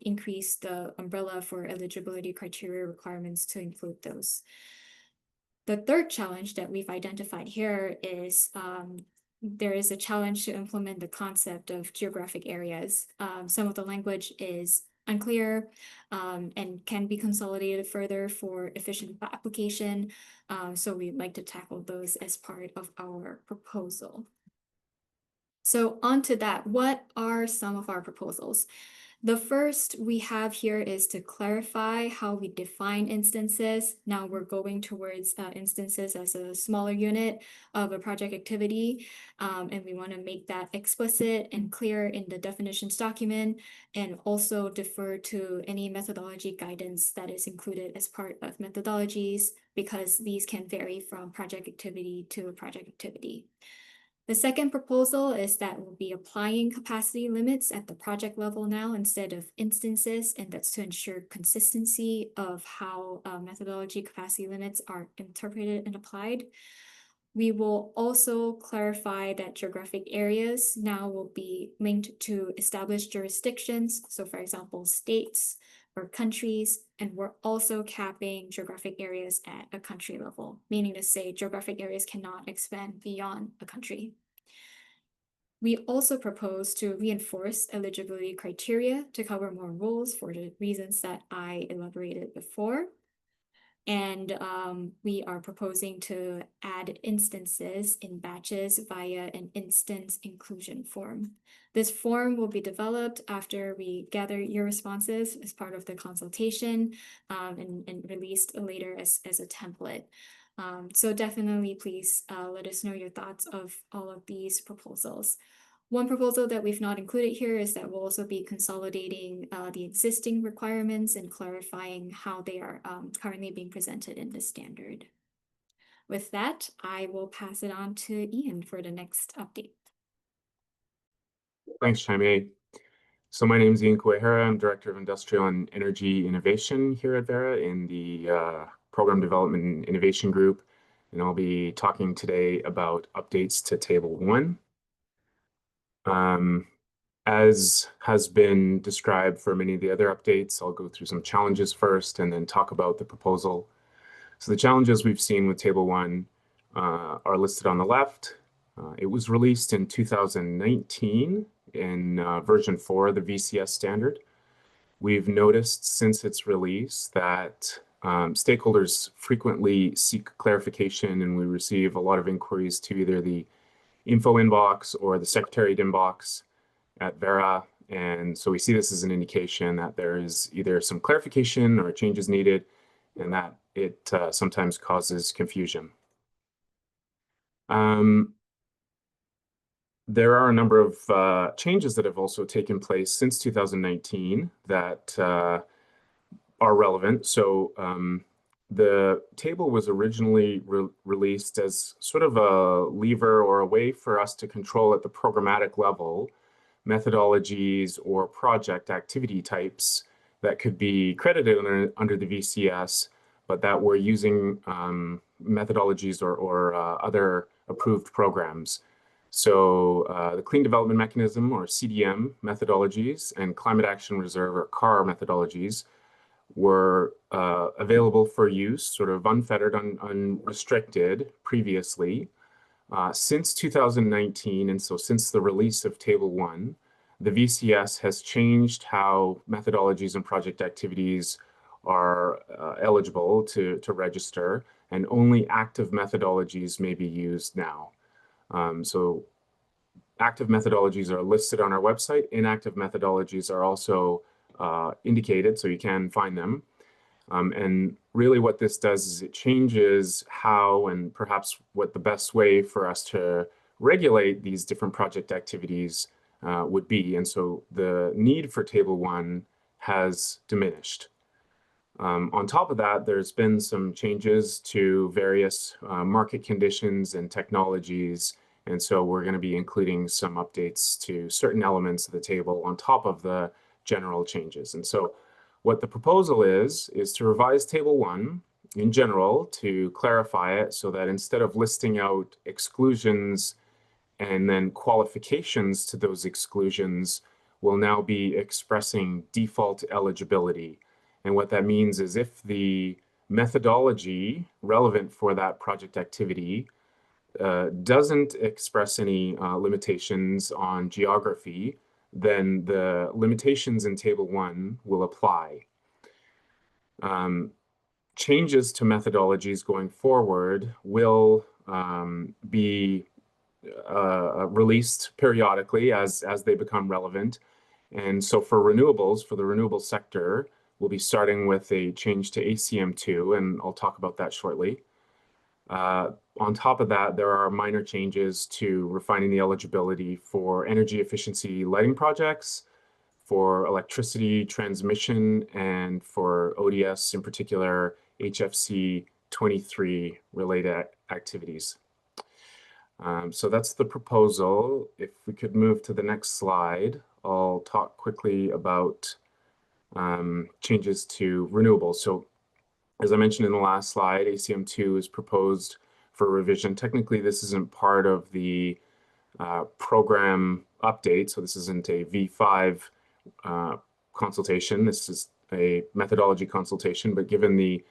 increase the umbrella for eligibility criteria requirements to include those. The third challenge that we've identified here is there is a challenge to implement the concept of geographic areas. Some of the language is unclear and can be consolidated further for efficient application. So we'd like to tackle those as part of our proposal. So on to that, what are some of our proposals? The first we have here is to clarify how we define instances. Now we're going towards instances as a smaller unit of a project activity, and we want to make that explicit and clear in the definitions document, and also defer to any methodology guidance that is included as part of methodologies, because these can vary from project activity to project activity. The second proposal is that we'll be applying capacity limits at the project level now instead of instances, and that's to ensure consistency of how methodology capacity limits are interpreted and applied. We will also clarify that geographic areas now will be linked to established jurisdictions. So for example, states or countries, and we're also capping geographic areas at a country level, meaning to say geographic areas cannot expand beyond a country. We also propose to reinforce eligibility criteria to cover more roles for the reasons that I elaborated before. And we are proposing to add instances in batches via an instance inclusion form. This form will be developed after we gather your responses as part of the consultation and released later as a template. So definitely please let us know your thoughts of all of these proposals. One proposal that we've not included here is that we'll also be consolidating the existing requirements and clarifying how they are currently being presented in the standard. With that, I will pass it on to Ian for the next update. Thanks, Jaime. So my name is Ian Kuehara. I'm Director of Industrial and Energy Innovation here at Verra in the Program Development and Innovation Group. And I'll be talking today about updates to Table 1. As has been described for many of the other updates, I'll go through some challenges first and then talk about the proposal. So the challenges we've seen with Table 1 are listed on the left. It was released in 2019 in version 4 of the VCS standard. We've noticed since its release that stakeholders frequently seek clarification, and we receive a lot of inquiries to either the info inbox or the secretariat inbox at Verra. And so we see this as an indication that there is either some clarification or changes needed, and that it sometimes causes confusion. There are a number of changes that have also taken place since 2019 that are relevant. So the table was originally released as sort of a lever or a way for us to control at the programmatic level methodologies or project activity types that could be credited under the VCS, but that were using methodologies or other approved programs. So the Clean Development Mechanism, or CDM methodologies, and Climate Action Reserve, or CAR methodologies, were available for use, sort of unfettered, unrestricted previously. Since 2019, and so since the release of Table 1, the VCS has changed how methodologies and project activities are eligible to register, and only active methodologies may be used now. So active methodologies are listed on our website. Inactive methodologies are also indicated, so you can find them. And really what this does is it changes how and perhaps what the best way for us to regulate these different project activities would be. And so the need for Table 1 has diminished. On top of that, there's been some changes to various market conditions and technologies. And so we're going to be including some updates to certain elements of the table on top of the general changes. And so what the proposal is to revise Table 1 in general to clarify it so that instead of listing out exclusions and then qualifications to those exclusions, we'll now be expressing default eligibility. And what that means is if the methodology relevant for that project activity doesn't express any limitations on geography, then the limitations in Table 1 will apply. Changes to methodologies going forward will be released periodically as they become relevant. And so for renewables, for the renewable sector, we'll be starting with a change to ACM2, and I'll talk about that shortly. On top of that, there are minor changes to refining the eligibility for energy efficiency lighting projects, for electricity transmission, and for ODS, in particular, HFC 23 related activities. So that's the proposal. If we could move to the next slide, I'll talk quickly about changes to renewables. So as I mentioned in the last slide, ACM2 is proposed for revision. Technically, this isn't part of the program update, so this isn't a V5 consultation. This is a methodology consultation, but given the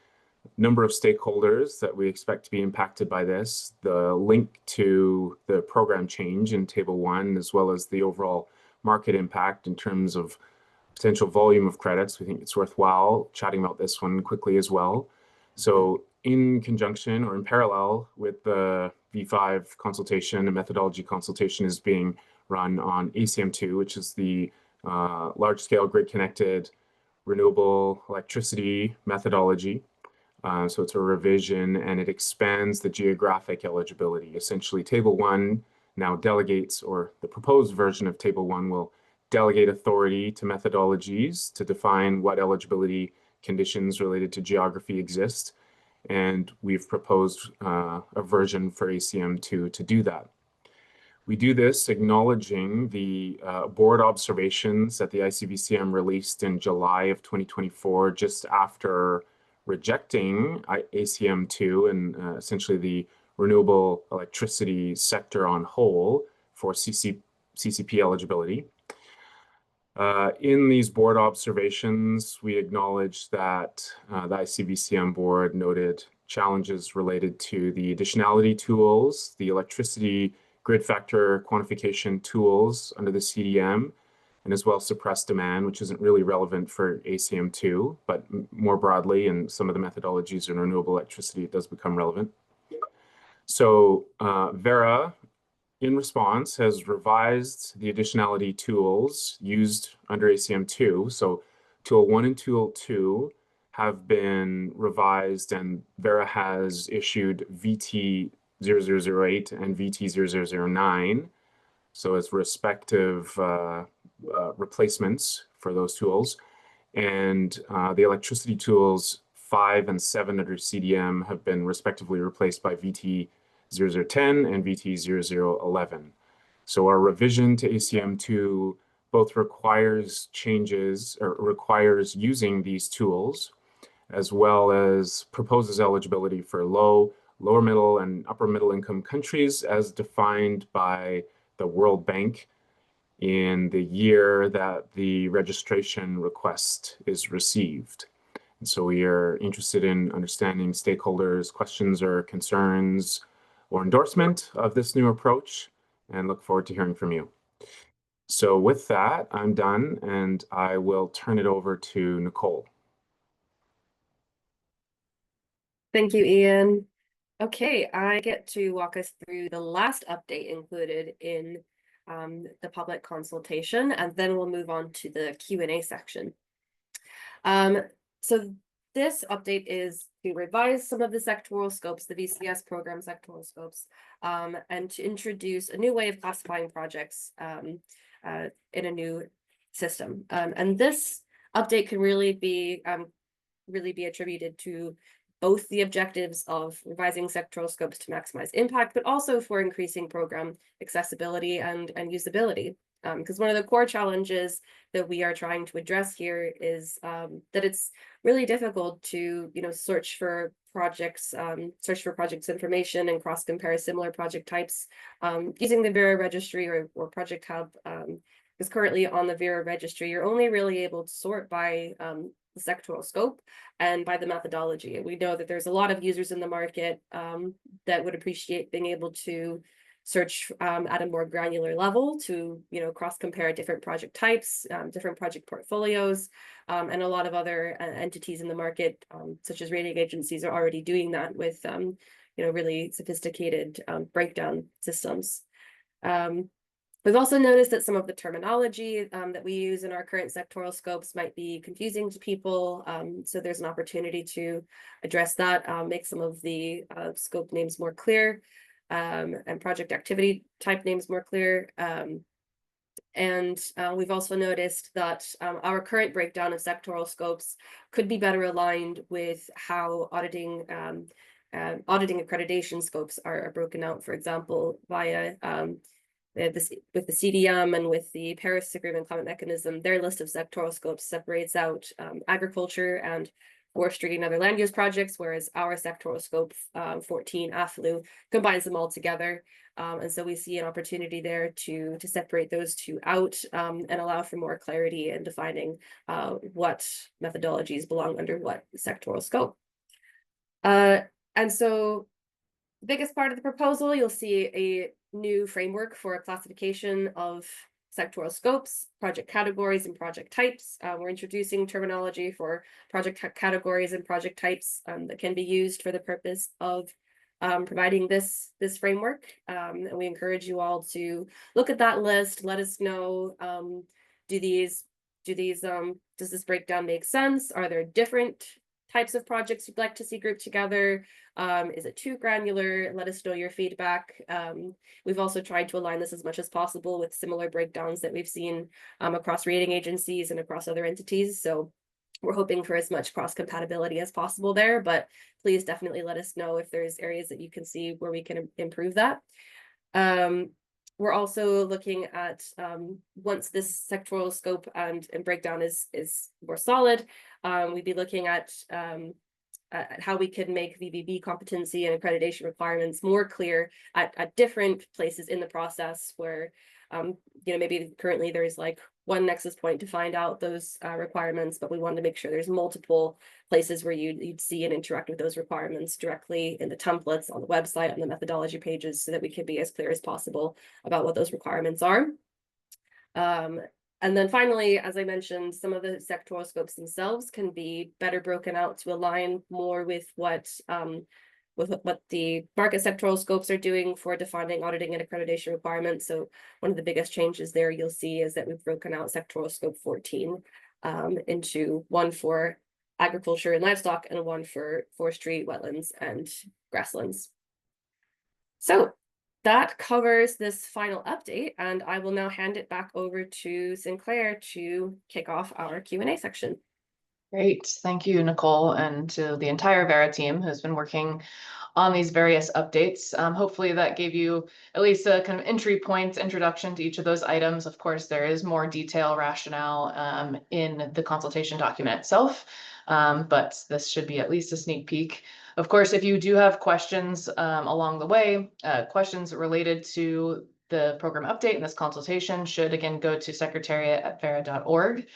number of stakeholders that we expect to be impacted by this, the link to the program change in Table 1, as well as the overall market impact in terms of potential volume of credits, we think it's worthwhile chatting about this one quickly as well. So in conjunction or in parallel with the V5 consultation, a methodology consultation is being run on ACM2, which is the large-scale grid-connected renewable electricity methodology. So it's a revision, and it expands the geographic eligibility. Essentially, Table 1 now delegates, or the proposed version of Table 1 will delegate authority to methodologies to define what eligibility conditions related to geography exist. And we've proposed a version for ACM2 to do that. We do this acknowledging the board observations that the ICVCM released in July of 2024, just after rejecting ACM2 and essentially the renewable electricity sector on whole for CCP eligibility. In these board observations, we acknowledge that the ICVCM board noted challenges related to the additionality tools, the electricity grid factor quantification tools under the CDM, and as well suppressed demand, which isn't really relevant for ACM2, but more broadly in some of the methodologies in renewable electricity, it does become relevant. So Verra, in response, has revised the additionality tools used under ACM2. So Tool 1 and Tool 2 have been revised, and Verra has issued VT0008 and VT0009. So as respective replacements for those tools. And the electricity tools 5 and 7 under CDM have been respectively replaced by VT0010 and VT0011. So our revision to ACM2 both requires changes, or requires using these tools, as well as proposes eligibility for lower middle and upper middle income countries as defined by the World Bank in the year that the registration request is received. And so we are interested in understanding stakeholders' questions or concerns or endorsement of this new approach, and look forward to hearing from you. So with that, I'm done, and I will turn it over to Nicole. Thank you, Ian. Okay, I get to walk us through the last update included in the public consultation, and then we'll move on to the Q&A section. So this update is to revise some of the sectoral scopes, the VCS program sectoral scopes, and to introduce a new way of classifying projects in a new system. And this update can really be attributed to both the objectives of revising sectoral scopes to maximize impact, but also for increasing program accessibility and usability. Because one of the core challenges that we are trying to address here is that it's really difficult to, search for projects information and cross-compare similar project types using the Verra registry or Project Hub. Because currently on the Verra registry, you're only really able to sort by the sectoral scope and by the methodology. And we know that there's a lot of users in the market that would appreciate being able to search at a more granular level to, cross-compare different project types, different project portfolios, and a lot of other entities in the market, such as rating agencies, are already doing that with, really sophisticated breakdown systems. We've also noticed that some of the terminology that we use in our current sectoral scopes might be confusing to people. So there's an opportunity to address that, make some of the scope names more clear, and project activity type names more clear. And we've also noticed that our current breakdown of sectoral scopes could be better aligned with how auditing accreditation scopes are broken out, for example, via with the CDM and with the Paris Agreement Climate Mechanism. Their list of sectoral scopes separates out agriculture and forestry and other land use projects, whereas our sectoral scope 14 AFLU combines them all together. And so we see an opportunity there to separate those two out and allow for more clarity in defining what methodologies belong under what sectoral scope. And so the biggest part of the proposal, you'll see a new framework for classification of sectoral scopes, project categories, and project types. We're introducing terminology for project categories and project types that can be used for the purpose of providing this framework. And we encourage you all to look at that list. Let us know, does this breakdown make sense? Are there different types of projects you'd like to see grouped together? Is it too granular? Let us know your feedback. We've also tried to align this as much as possible with similar breakdowns that we've seen across rating agencies and across other entities. So we're hoping for as much cross-compatibility as possible there, but please definitely let us know if there's areas that you can see where we can improve that. We're also looking at once this sectoral scope and breakdown is more solid, we'd be looking at how we could make VBB competency and accreditation requirements more clear at different places in the process where, maybe currently there's like one nexus point to find out those requirements, but we wanted to make sure there's multiple places where you'd see and interact with those requirements directly in the templates, on the website, on the methodology pages, so that we can be as clear as possible about what those requirements are. And then finally, as I mentioned, some of the sectoral scopes themselves can be better broken out to align more with what the market sectoral scopes are doing for defining auditing and accreditation requirements. So one of the biggest changes there you'll see is that we've broken out sectoral scope 14 into one for agriculture and livestock and one for forestry, wetlands, and grasslands. So that covers this final update, and I will now hand it back over to Sinclair to kick off our Q&A section. Great. Thank you, Nicole, and to the entire Verra team who's been working on these various updates. Hopefully that gave you at least a kind of entry point introduction to each of those items. Of course, there is more detail rationale in the consultation document itself, but this should be at least a sneak peek. Of course, if you do have questions along the way, questions related to the program update and this consultation should again go to secretariat@verra.org.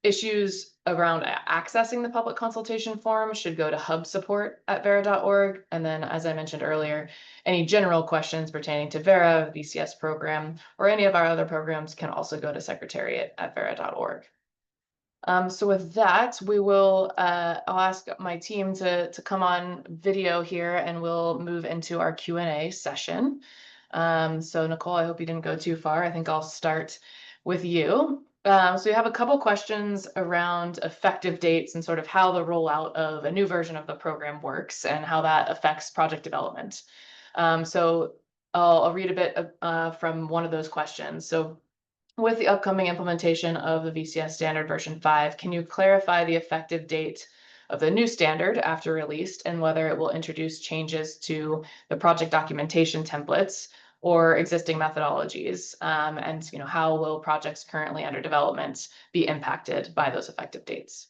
Issues around accessing the public consultation form should go to hubsupport@verra.org. And then, as I mentioned earlier, any general questions pertaining to Verra, VCS program, or any of our other programs can also go to secretariat@verra.org. So with that, we will, I'll ask my team to come on video here and we'll move into our Q&A session. So Nicole, I hope you didn't go too far. I think I'll start with you. So we have a couple questions around effective dates and sort of how the rollout of a new version of the program works and how that affects project development. So I'll read a bit from one of those questions. So with the upcoming implementation of the VCS standard version 5, can you clarify the effective date of the new standard after released and whether it will introduce changes to the project documentation templates or existing methodologies? And how will projects currently under development be impacted by those effective dates?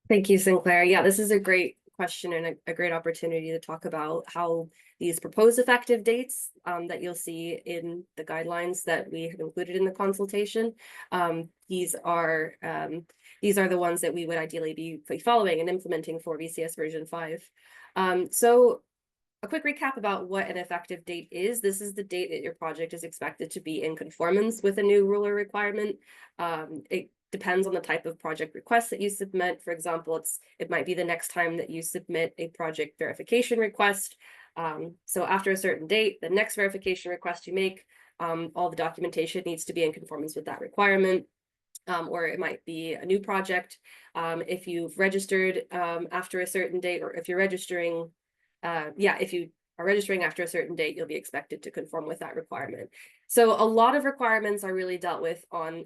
Thank you, Sinclair. Yeah, this is a great question and a great opportunity to talk about how these proposed effective dates that you'll see in the guidelines that we have included in the consultation. These are the ones that we would ideally be following and implementing for VCS version 5. So a quick recap about what an effective date is. This is the date that your project is expected to be in conformance with a new rule or requirement. It depends on the type of project request that you submit. For example, it might be the next time that you submit a project verification request. So after a certain date, the next verification request you make, all the documentation needs to be in conformance with that requirement. Or it might be a new project. If you've registered after a certain date, or if you're registering, if you are registering after a certain date, you'll be expected to conform with that requirement. So a lot of requirements are really dealt with on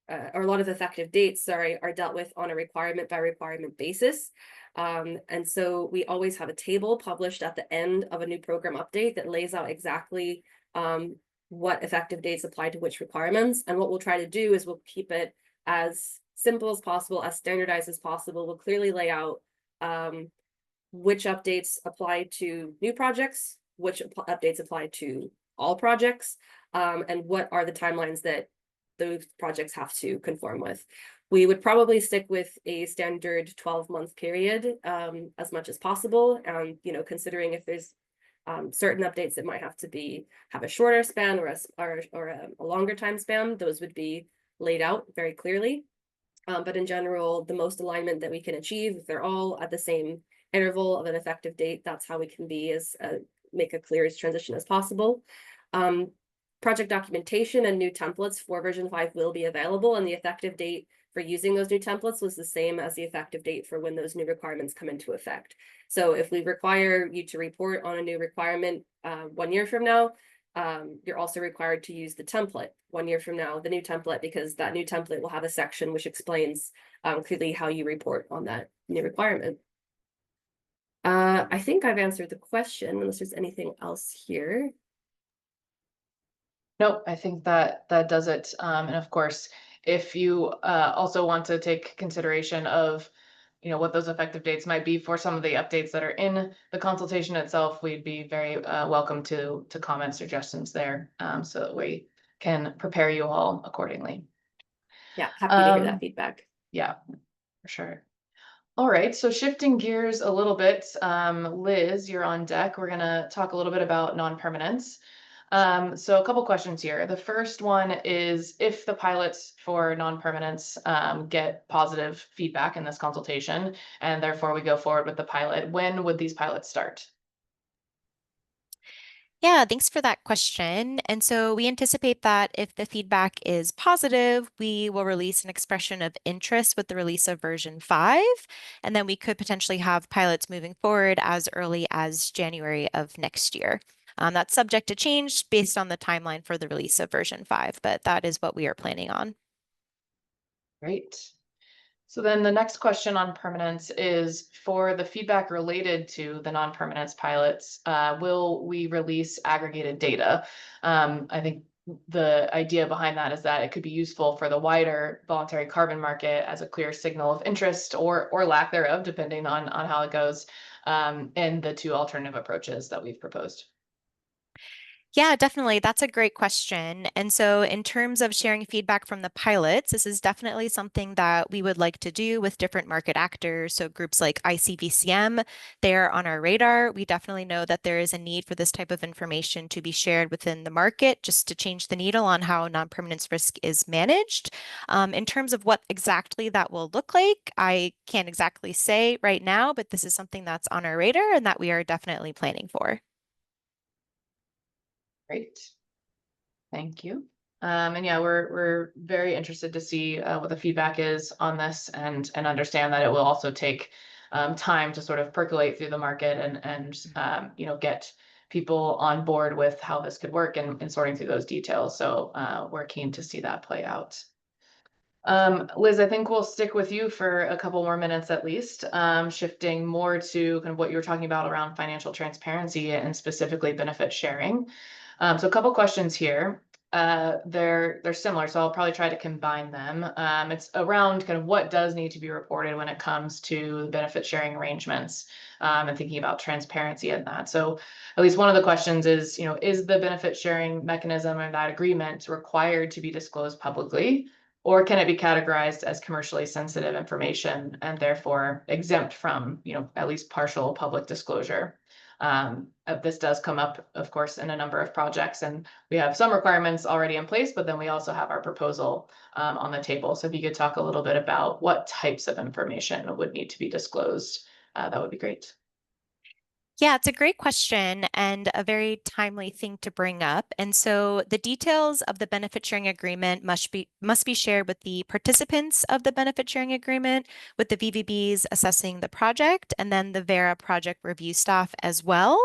or a lot of effective dates, sorry, are dealt with on a requirement by requirement basis. And so we always have a table published at the end of a new program update that lays out exactly what effective dates apply to which requirements. And what we'll try to do is we'll keep it as simple as possible, as standardized as possible. We'll clearly lay out which updates apply to new projects, which updates apply to all projects, and what are the timelines that those projects have to conform with. We would probably stick with a standard 12-month period as much as possible. And considering if there's certain updates that might have to have a shorter span or a longer time span, those would be laid out very clearly. But in general, the most alignment that we can achieve, if they're all at the same interval of an effective date, that's how we can make a clear transition as possible. Project documentation and new templates for version 5 will be available, and the effective date for using those new templates was the same as the effective date for when those new requirements come into effect. So if we require you to report on a new requirement 1 year from now, you're also required to use the template 1 year from now, the new template, because that new template will have a section which explains clearly how you report on that new requirement. I think I've answered the question, unless there's anything else here. Nope, I think that does it. And of course, if you also want to take consideration of what those effective dates might be for some of the updates that are in the consultation itself, we'd be very welcome to comment suggestions there, so that we can prepare you all accordingly. Yeah, happy to hear that feedback. Yeah, for sure. All right, so shifting gears a little bit, Liz, you're on deck. We're gonna talk a little bit about non-permanence. So a couple questions here. The first one is, if the pilots for non-permanence get positive feedback in this consultation, and therefore we go forward with the pilot, when would these pilots start? Yeah, thanks for that question. And so we anticipate that if the feedback is positive, we will release an expression of interest with the release of version 5, and then we could potentially have pilots moving forward as early as January of next year. That's subject to change based on the timeline for the release of version 5, but that is what we are planning on. Great. So then the next question on permanence is, for the feedback related to the non-permanence pilots, will we release aggregated data? I think the idea behind that is that it could be useful for the wider voluntary carbon market as a clear signal of interest or lack thereof, depending on how it goes, in the two alternative approaches that we've proposed. Yeah, definitely. That's a great question. And so in terms of sharing feedback from the pilots, this is definitely something that we would like to do with different market actors. So groups like ICVCM, they're on our radar. We definitely know that there is a need for this type of information to be shared within the market, just to change the needle on how non-permanence risk is managed. In terms of what exactly that will look like, I can't exactly say right now, but this is something that's on our radar and that we are definitely planning for. Great. Thank you. And yeah, we're very interested to see what the feedback is on this, and understand that it will also take time to sort of percolate through the market, and you know, get people on board with how this could work, and sorting through those details. So we're keen to see that play out. Liz, I think we'll stick with you for a couple more minutes at least, shifting more to kind of what you were talking about around financial transparency and specifically benefit sharing. So a couple questions here. They're similar, so I'll probably try to combine them. It's around kind of what does need to be reported when it comes to benefit sharing arrangements, and thinking about transparency in that. So at least one of the questions is, you know, is the benefit sharing mechanism or that agreement required to be disclosed publicly? Or can it be categorized as commercially sensitive information and therefore exempt from, you know, at least partial public disclosure? This does come up, of course, in a number of projects, and we have some requirements already in place, but then we also have our proposal on the table. So if you could talk a little bit about what types of information would need to be disclosed, that would be great. Yeah, it's a great question and a very timely thing to bring up. And so the details of the benefit sharing agreement must be shared with the participants of the benefit sharing agreement, with the VVBs assessing the project, and then the Verra project review staff as well.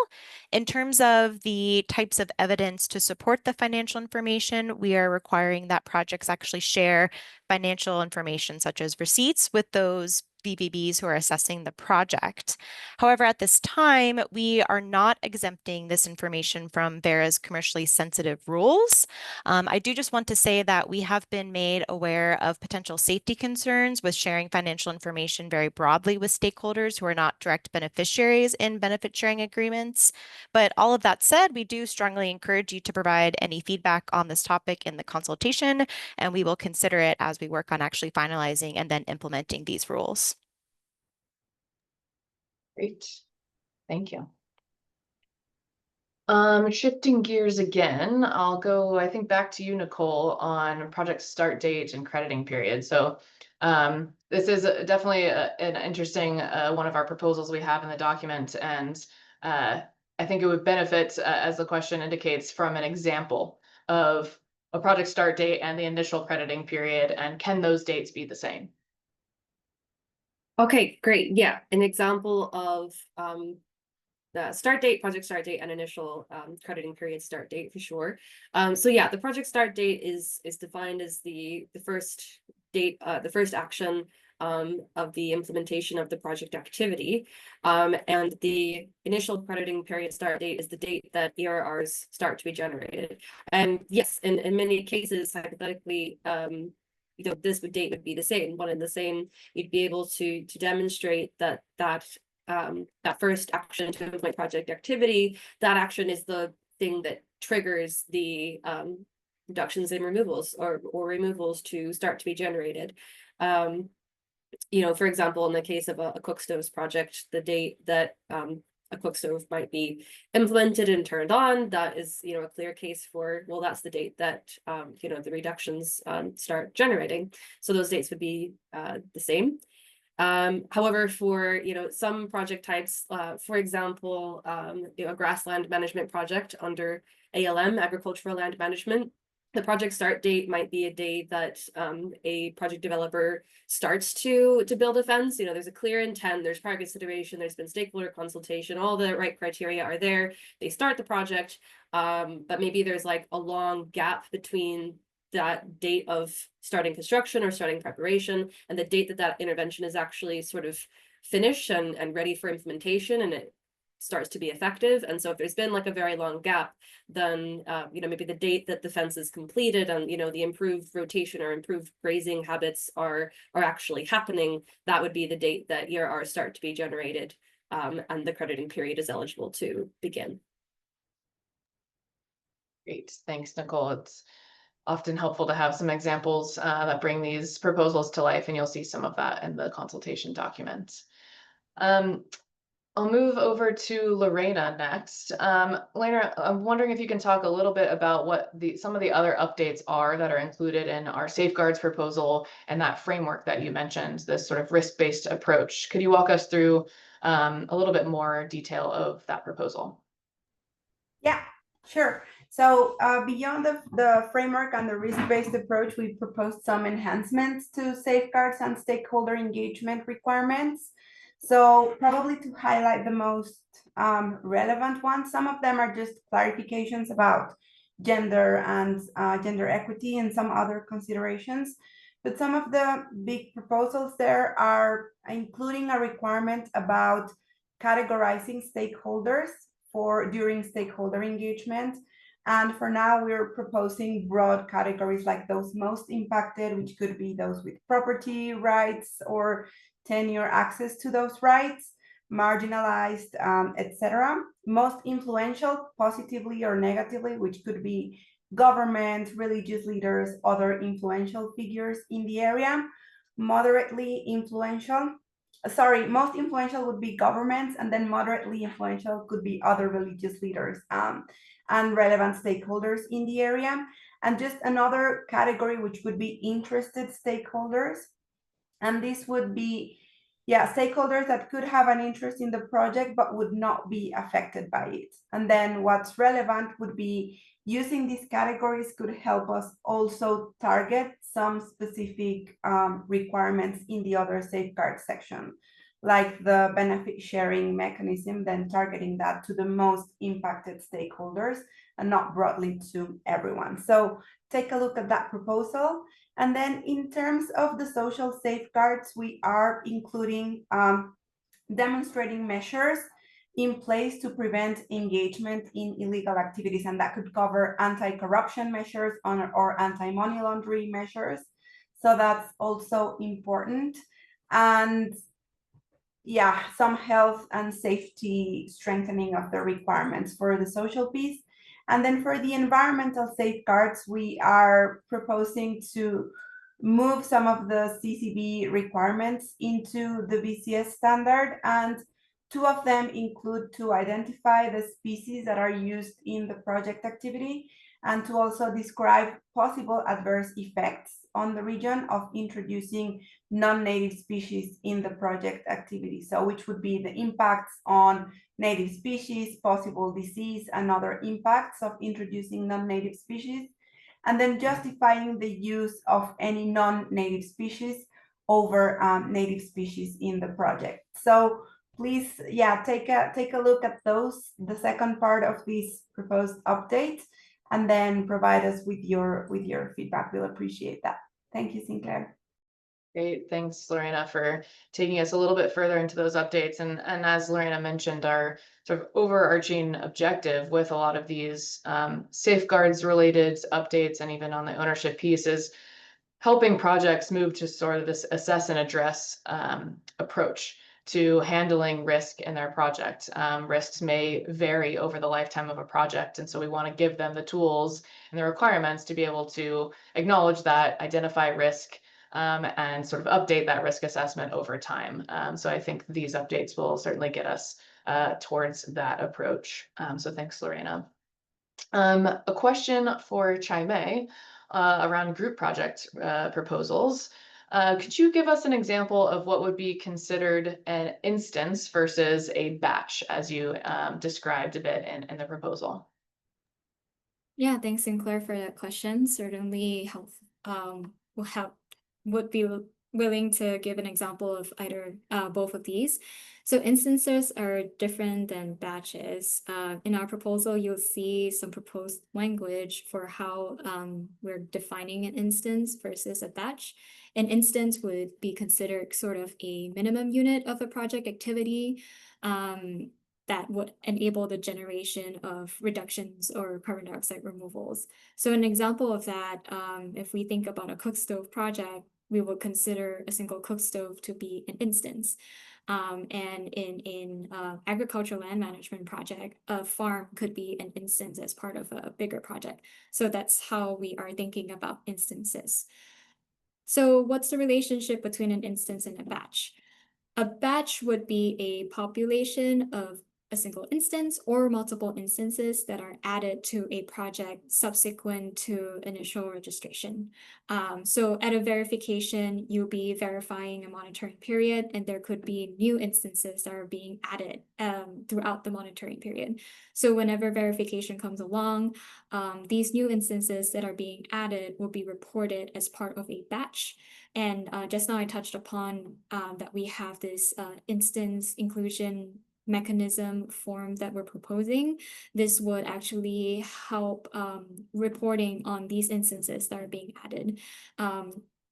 In terms of the types of evidence to support the financial information, we are requiring that projects actually share financial information such as receipts with those VVBs who are assessing the project. However, at this time, we are not exempting this information from Verra's commercially sensitive rules. I do just want to say that we have been made aware of potential safety concerns with sharing financial information very broadly with stakeholders who are not direct beneficiaries in benefit sharing agreements. But all of that said, we do strongly encourage you to provide any feedback on this topic in the consultation, and we will consider it as we work on actually finalizing and then implementing these rules. Great, thank you. Shifting gears again, I'll go, I think, back to you, Nicole, on project start date and crediting period. So this is definitely an interesting one of our proposals we have in the document, and I think it would benefit, as the question indicates, from an example of a project start date and the initial crediting period, and can those dates be the same? Okay, great. Yeah, an example of the start date, project start date, and initial crediting period start date for sure. So yeah, the project start date is defined as the first date, the first action of the implementation of the project activity, and the initial crediting period start date is the date that ERRs start to be generated. And yes, in many cases, hypothetically, you know, this date would be the same, one and the same. You'd be able to demonstrate that that first action to implement project activity, that action is the thing that triggers the reductions in removals or removals to start to be generated. You know, for example, in the case of a cook stoves project, the date that a cook stove might be implemented and turned on, that is, you know, a clear case for, well, that's the date that, you know, the reductions start generating. So those dates would be the same. However, for, you know, some project types, for example, you know, a grassland management project under ALM, agricultural land management, the project start date might be a day that a project developer starts to build a fence. You know, there's a clear intent, there's prior consideration, there's been stakeholder consultation, all the right criteria are there. They start the project, but maybe there's like a long gap between that date of starting construction or starting preparation and the date that that intervention is actually sort of finished and ready for implementation, and it starts to be effective. And so if there's been like a very long gap, then you know, maybe the date that the fence is completed and, you know, the improved rotation or improved grazing habits are actually happening, that would be the date that ERRs start to be generated, and the crediting period is eligible to begin. Great, thanks, Nicole. It's often helpful to have some examples that bring these proposals to life, and you'll see some of that in the consultation document. I'll move over to Lorena next. Lorena, I'm wondering if you can talk a little bit about what some of the other updates are that are included in our safeguards proposal and that framework that you mentioned, this sort of risk-based approach. Could you walk us through a little bit more detail of that proposal? Yeah, Sure. So beyond the framework and the risk-based approach, we proposed some enhancements to safeguards and stakeholder engagement requirements. So probably to highlight the most relevant ones, some of them are just clarifications about gender and gender equity and some other considerations. But some of the big proposals there are including a requirement about categorizing stakeholders during stakeholder engagement. And for now, we're proposing broad categories like those most impacted, which could be those with property rights or tenure access to those rights, marginalized, etc. Most influential, positively or negatively, which could be government, religious leaders, other influential figures in the area. Moderately influential, most influential would be governments, and then moderately influential could be other religious leaders and relevant stakeholders in the area. And just another category, which would be interested stakeholders. And this would be, stakeholders that could have an interest in the project but would not be affected by it. And then what's relevant would be using these categories could help us also target some specific requirements in the other safeguard section, like the benefit sharing mechanism, then targeting that to the most impacted stakeholders and not broadly to everyone. So take a look at that proposal. And then in terms of the social safeguards, we are including demonstrating measures in place to prevent engagement in illegal activities, and that could cover anti-corruption measures or anti-money laundering measures. So that's also important. And some health and safety strengthening of the requirements for the social piece. And then for the environmental safeguards, we are proposing to move some of the CCB requirements into the VCS standard, and two of them include to identify the species that are used in the project activity and to also describe possible adverse effects on the region of introducing non-native species in the project activity. So which would be the impacts on native species, possible disease, and other impacts of introducing non-native species, and then justifying the use of any non-native species over native species in the project. So please, take a look at those, the second part of this proposed update, and then provide us with your feedback. We'll appreciate that. Thank you, Sinclair. Great, thanks, Lorena, for taking us a little bit further into those updates. And as Lorena mentioned, our sort of overarching objective with a lot of these safeguards related updates and even on the ownership piece is helping projects move to sort of this assess and address approach to handling risk in their project. Risks may vary over the lifetime of a project, and so we want to give them the tools and the requirements to be able to acknowledge that, identify risk, and sort of update that risk assessment over time. So I think these updates will certainly get us towards that approach. So thanks, Lorena. A question for Chai-Mei around group project proposals. Could you give us an example of what would be considered an instance versus a batch, as you described a bit in the proposal? Yeah, thanks, Sinclair, for that question. Certainly would be willing to give an example of either both of these. So instances are different than batches. In our proposal, you'll see some proposed language for how we're defining an instance versus a batch. An instance would be considered sort of a minimum unit of a project activity that would enable the generation of reductions or carbon dioxide removals. So an example of that, if we think about a cook stove project, we would consider a single cook stove to be an instance. And in agricultural land management project, a farm could be an instance as part of a bigger project. So that's how we are thinking about instances. So what's the relationship between an instance and a batch? A batch would be a population of a single instance or multiple instances that are added to a project subsequent to initial registration. So at a verification, you'll be verifying a monitoring period, and there could be new instances that are being added throughout the monitoring period. So whenever verification comes along, these new instances that are being added will be reported as part of a batch. And just now I touched upon that we have this instance inclusion mechanism form that we're proposing. This would actually help reporting on these instances that are being added.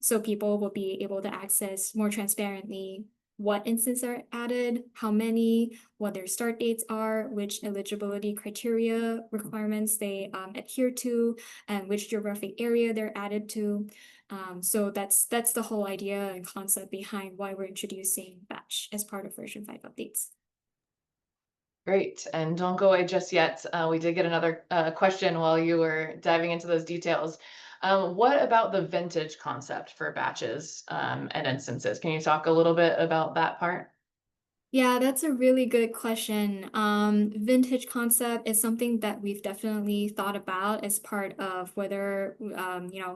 So people will be able to access more transparently what instances are added, how many, what their start dates are, which eligibility criteria requirements they adhere to, and which geographic area they're added to. So that's the whole idea and concept behind why we're introducing batch as part of version 5 updates. Great, and don't go away just yet. We did get another question while you were diving into those details. What about the vintage concept for batches and instances? Can you talk a little bit about that part? Yeah, that's a really good question. Vintage concept is something that we've definitely thought about as part of whether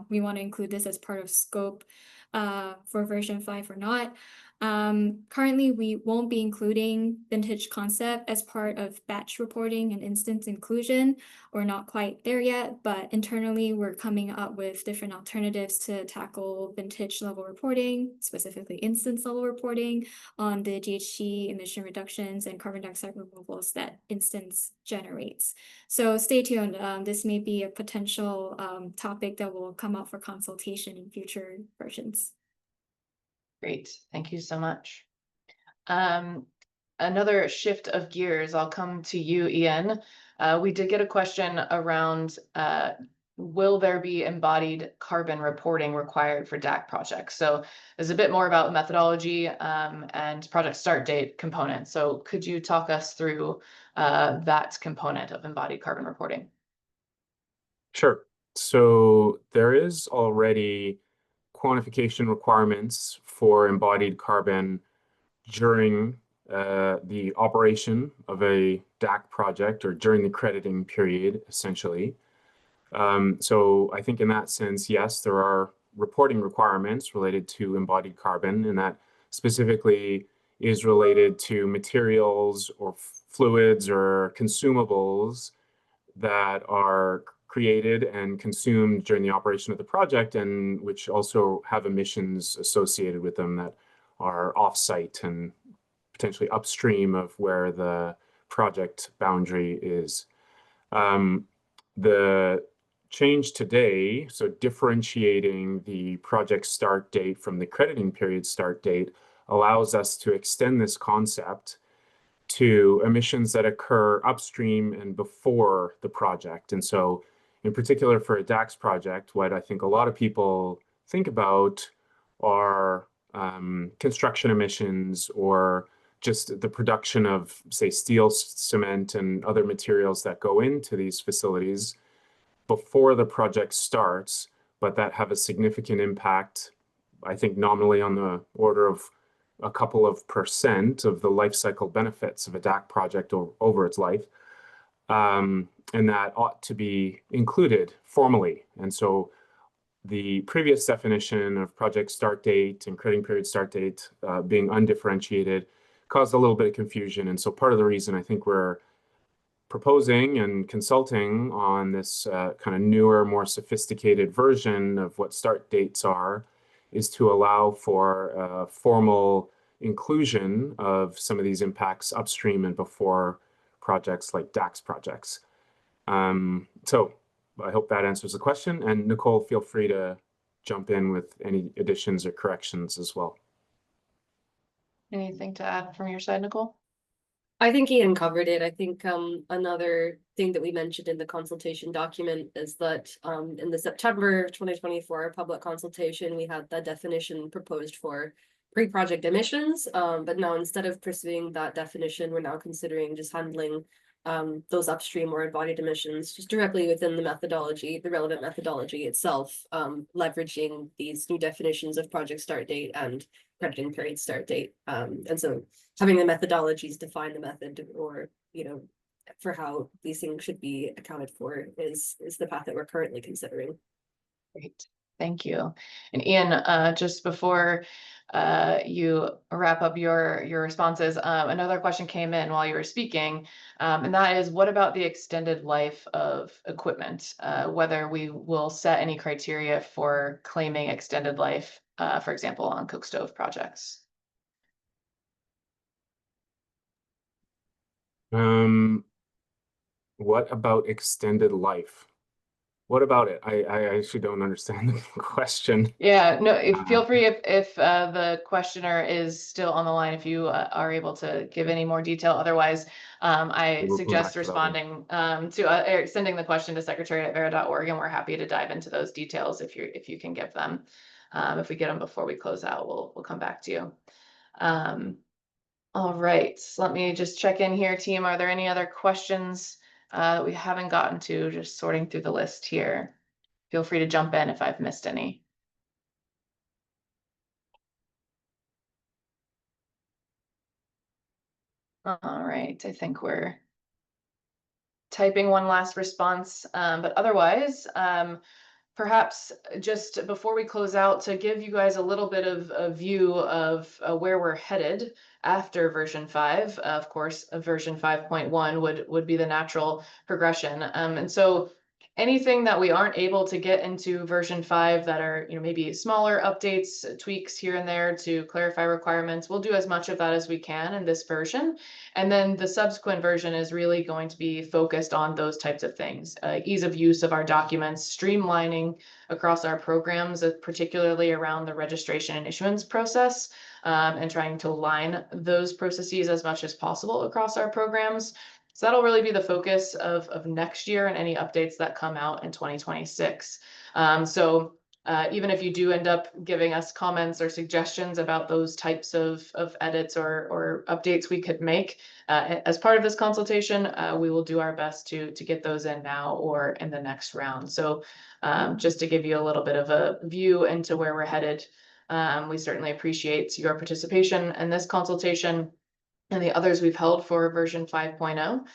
we want to include this as part of scope for version 5 or not. Currently, we won't be including vintage concept as part of batch reporting and instance inclusion. We're not quite there yet, but internally we're coming up with different alternatives to tackle vintage level reporting, specifically instance level reporting on the GHG emission reductions and carbon dioxide removals that instance generates. So stay tuned. This may be a potential topic that will come up for consultation in future versions. Great, thank you so much. Another shift of gears, I'll come to you, Ian. We did get a question around, will there be embodied carbon reporting required for DAC projects? So there's a bit more about methodology and project start date component. So could you talk us through that component of embodied carbon reporting? Sure. So there is already quantification requirements for embodied carbon during the operation of a DAC project or during the crediting period, essentially. So I think in that sense, yes, there are reporting requirements related to embodied carbon, and that specifically is related to materials or fluids or consumables that are created and consumed during the operation of the project, and which also have emissions associated with them that are off-site and potentially upstream of where the project boundary is. The change today, so differentiating the project start date from the crediting period start date, allows us to extend this concept to emissions that occur upstream and before the project. And so in particular for a DAX project, what I think a lot of people think about are construction emissions or just the production of, say, steel, cement, and other materials that go into these facilities before the project starts, but that have a significant impact, I think nominally on the order of a couple of % of the life cycle benefits of a DAC project over its life. And that ought to be included formally. And so the previous definition of project start date and crediting period start date being undifferentiated caused a little bit of confusion. And so part of the reason I think we're proposing and consulting on this kind of newer, more sophisticated version of what start dates are is to allow for formal inclusion of some of these impacts upstream and before projects like DAX projects. So I hope that answers the question. And Nicole, feel free to jump in with any additions or corrections as well. Anything to add from your side, Nicole? I think Ian covered it. I think another thing that we mentioned in the consultation document is that in the September 2024 public consultation, we had the definition proposed for pre-project emissions. But now instead of pursuing that definition, we're now considering just handling those upstream or embodied emissions just directly within the methodology, the relevant methodology itself, leveraging these new definitions of project start date and crediting period start date. And so having the methodologies define the method or you know, for how these things should be accounted for is the path that we're currently considering. Great, thank you. And Ian, just before you wrap up your responses, another question came in while you were speaking, and that is, what about the extended life of equipment? Whether we will set any criteria for claiming extended life, for example, on cook stove projects. What about extended life? What about it? I actually don't understand the question. Yeah, no, feel free if the questioner is still on the line, if you are able to give any more detail. Otherwise, I We'll come back suggest to that one. responding or sending the question to secretary@verra.org, and we're happy to dive into those details if you can give them. If we get them before we close out, we'll come back to you. All right, so let me just check in here, team. Are there any other questions that we haven't gotten to? Just sorting through the list here. Feel free to jump in if I've missed any. All right, I think we're typing one last response, but otherwise, perhaps just before we close out, to give you guys a little bit of a view of where we're headed after version 5. Of course, version 5.1 would be the natural progression. And so anything that we aren't able to get into version 5 that are, maybe smaller updates, tweaks here and there to clarify requirements, we'll do as much of that as we can in this version. And then the subsequent version is really going to be focused on those types of things, ease of use of our documents, streamlining across our programs, particularly around the registration and issuance process, and trying to align those processes as much as possible across our programs. So that'll really be the focus of next year and any updates that come out in 2026. Even if you do end up giving us comments or suggestions about those types of edits or updates we could make as part of this consultation, we will do our best to get those in now or in the next round. So just to give you a little bit of a view into where we're headed, we certainly appreciate your participation in this consultation and the others we've held for version 5.0.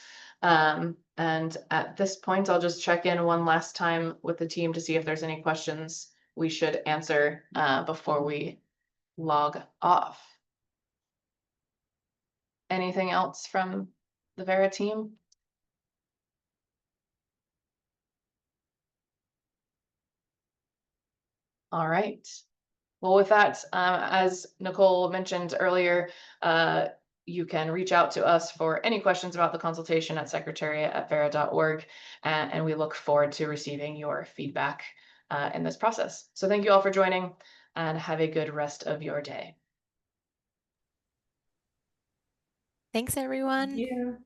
And at this point, I'll just check in one last time with the team to see if there's any questions we should answer before we log off. Anything else from the Verra team? All right. Well, with that, as Nicole mentioned earlier, you can reach out to us for any questions about the consultation at secretariat@verra.org, and we look forward to receiving your feedback in this process. So thank you all for joining, and have a good rest of your day. Thanks, everyone. Thank you.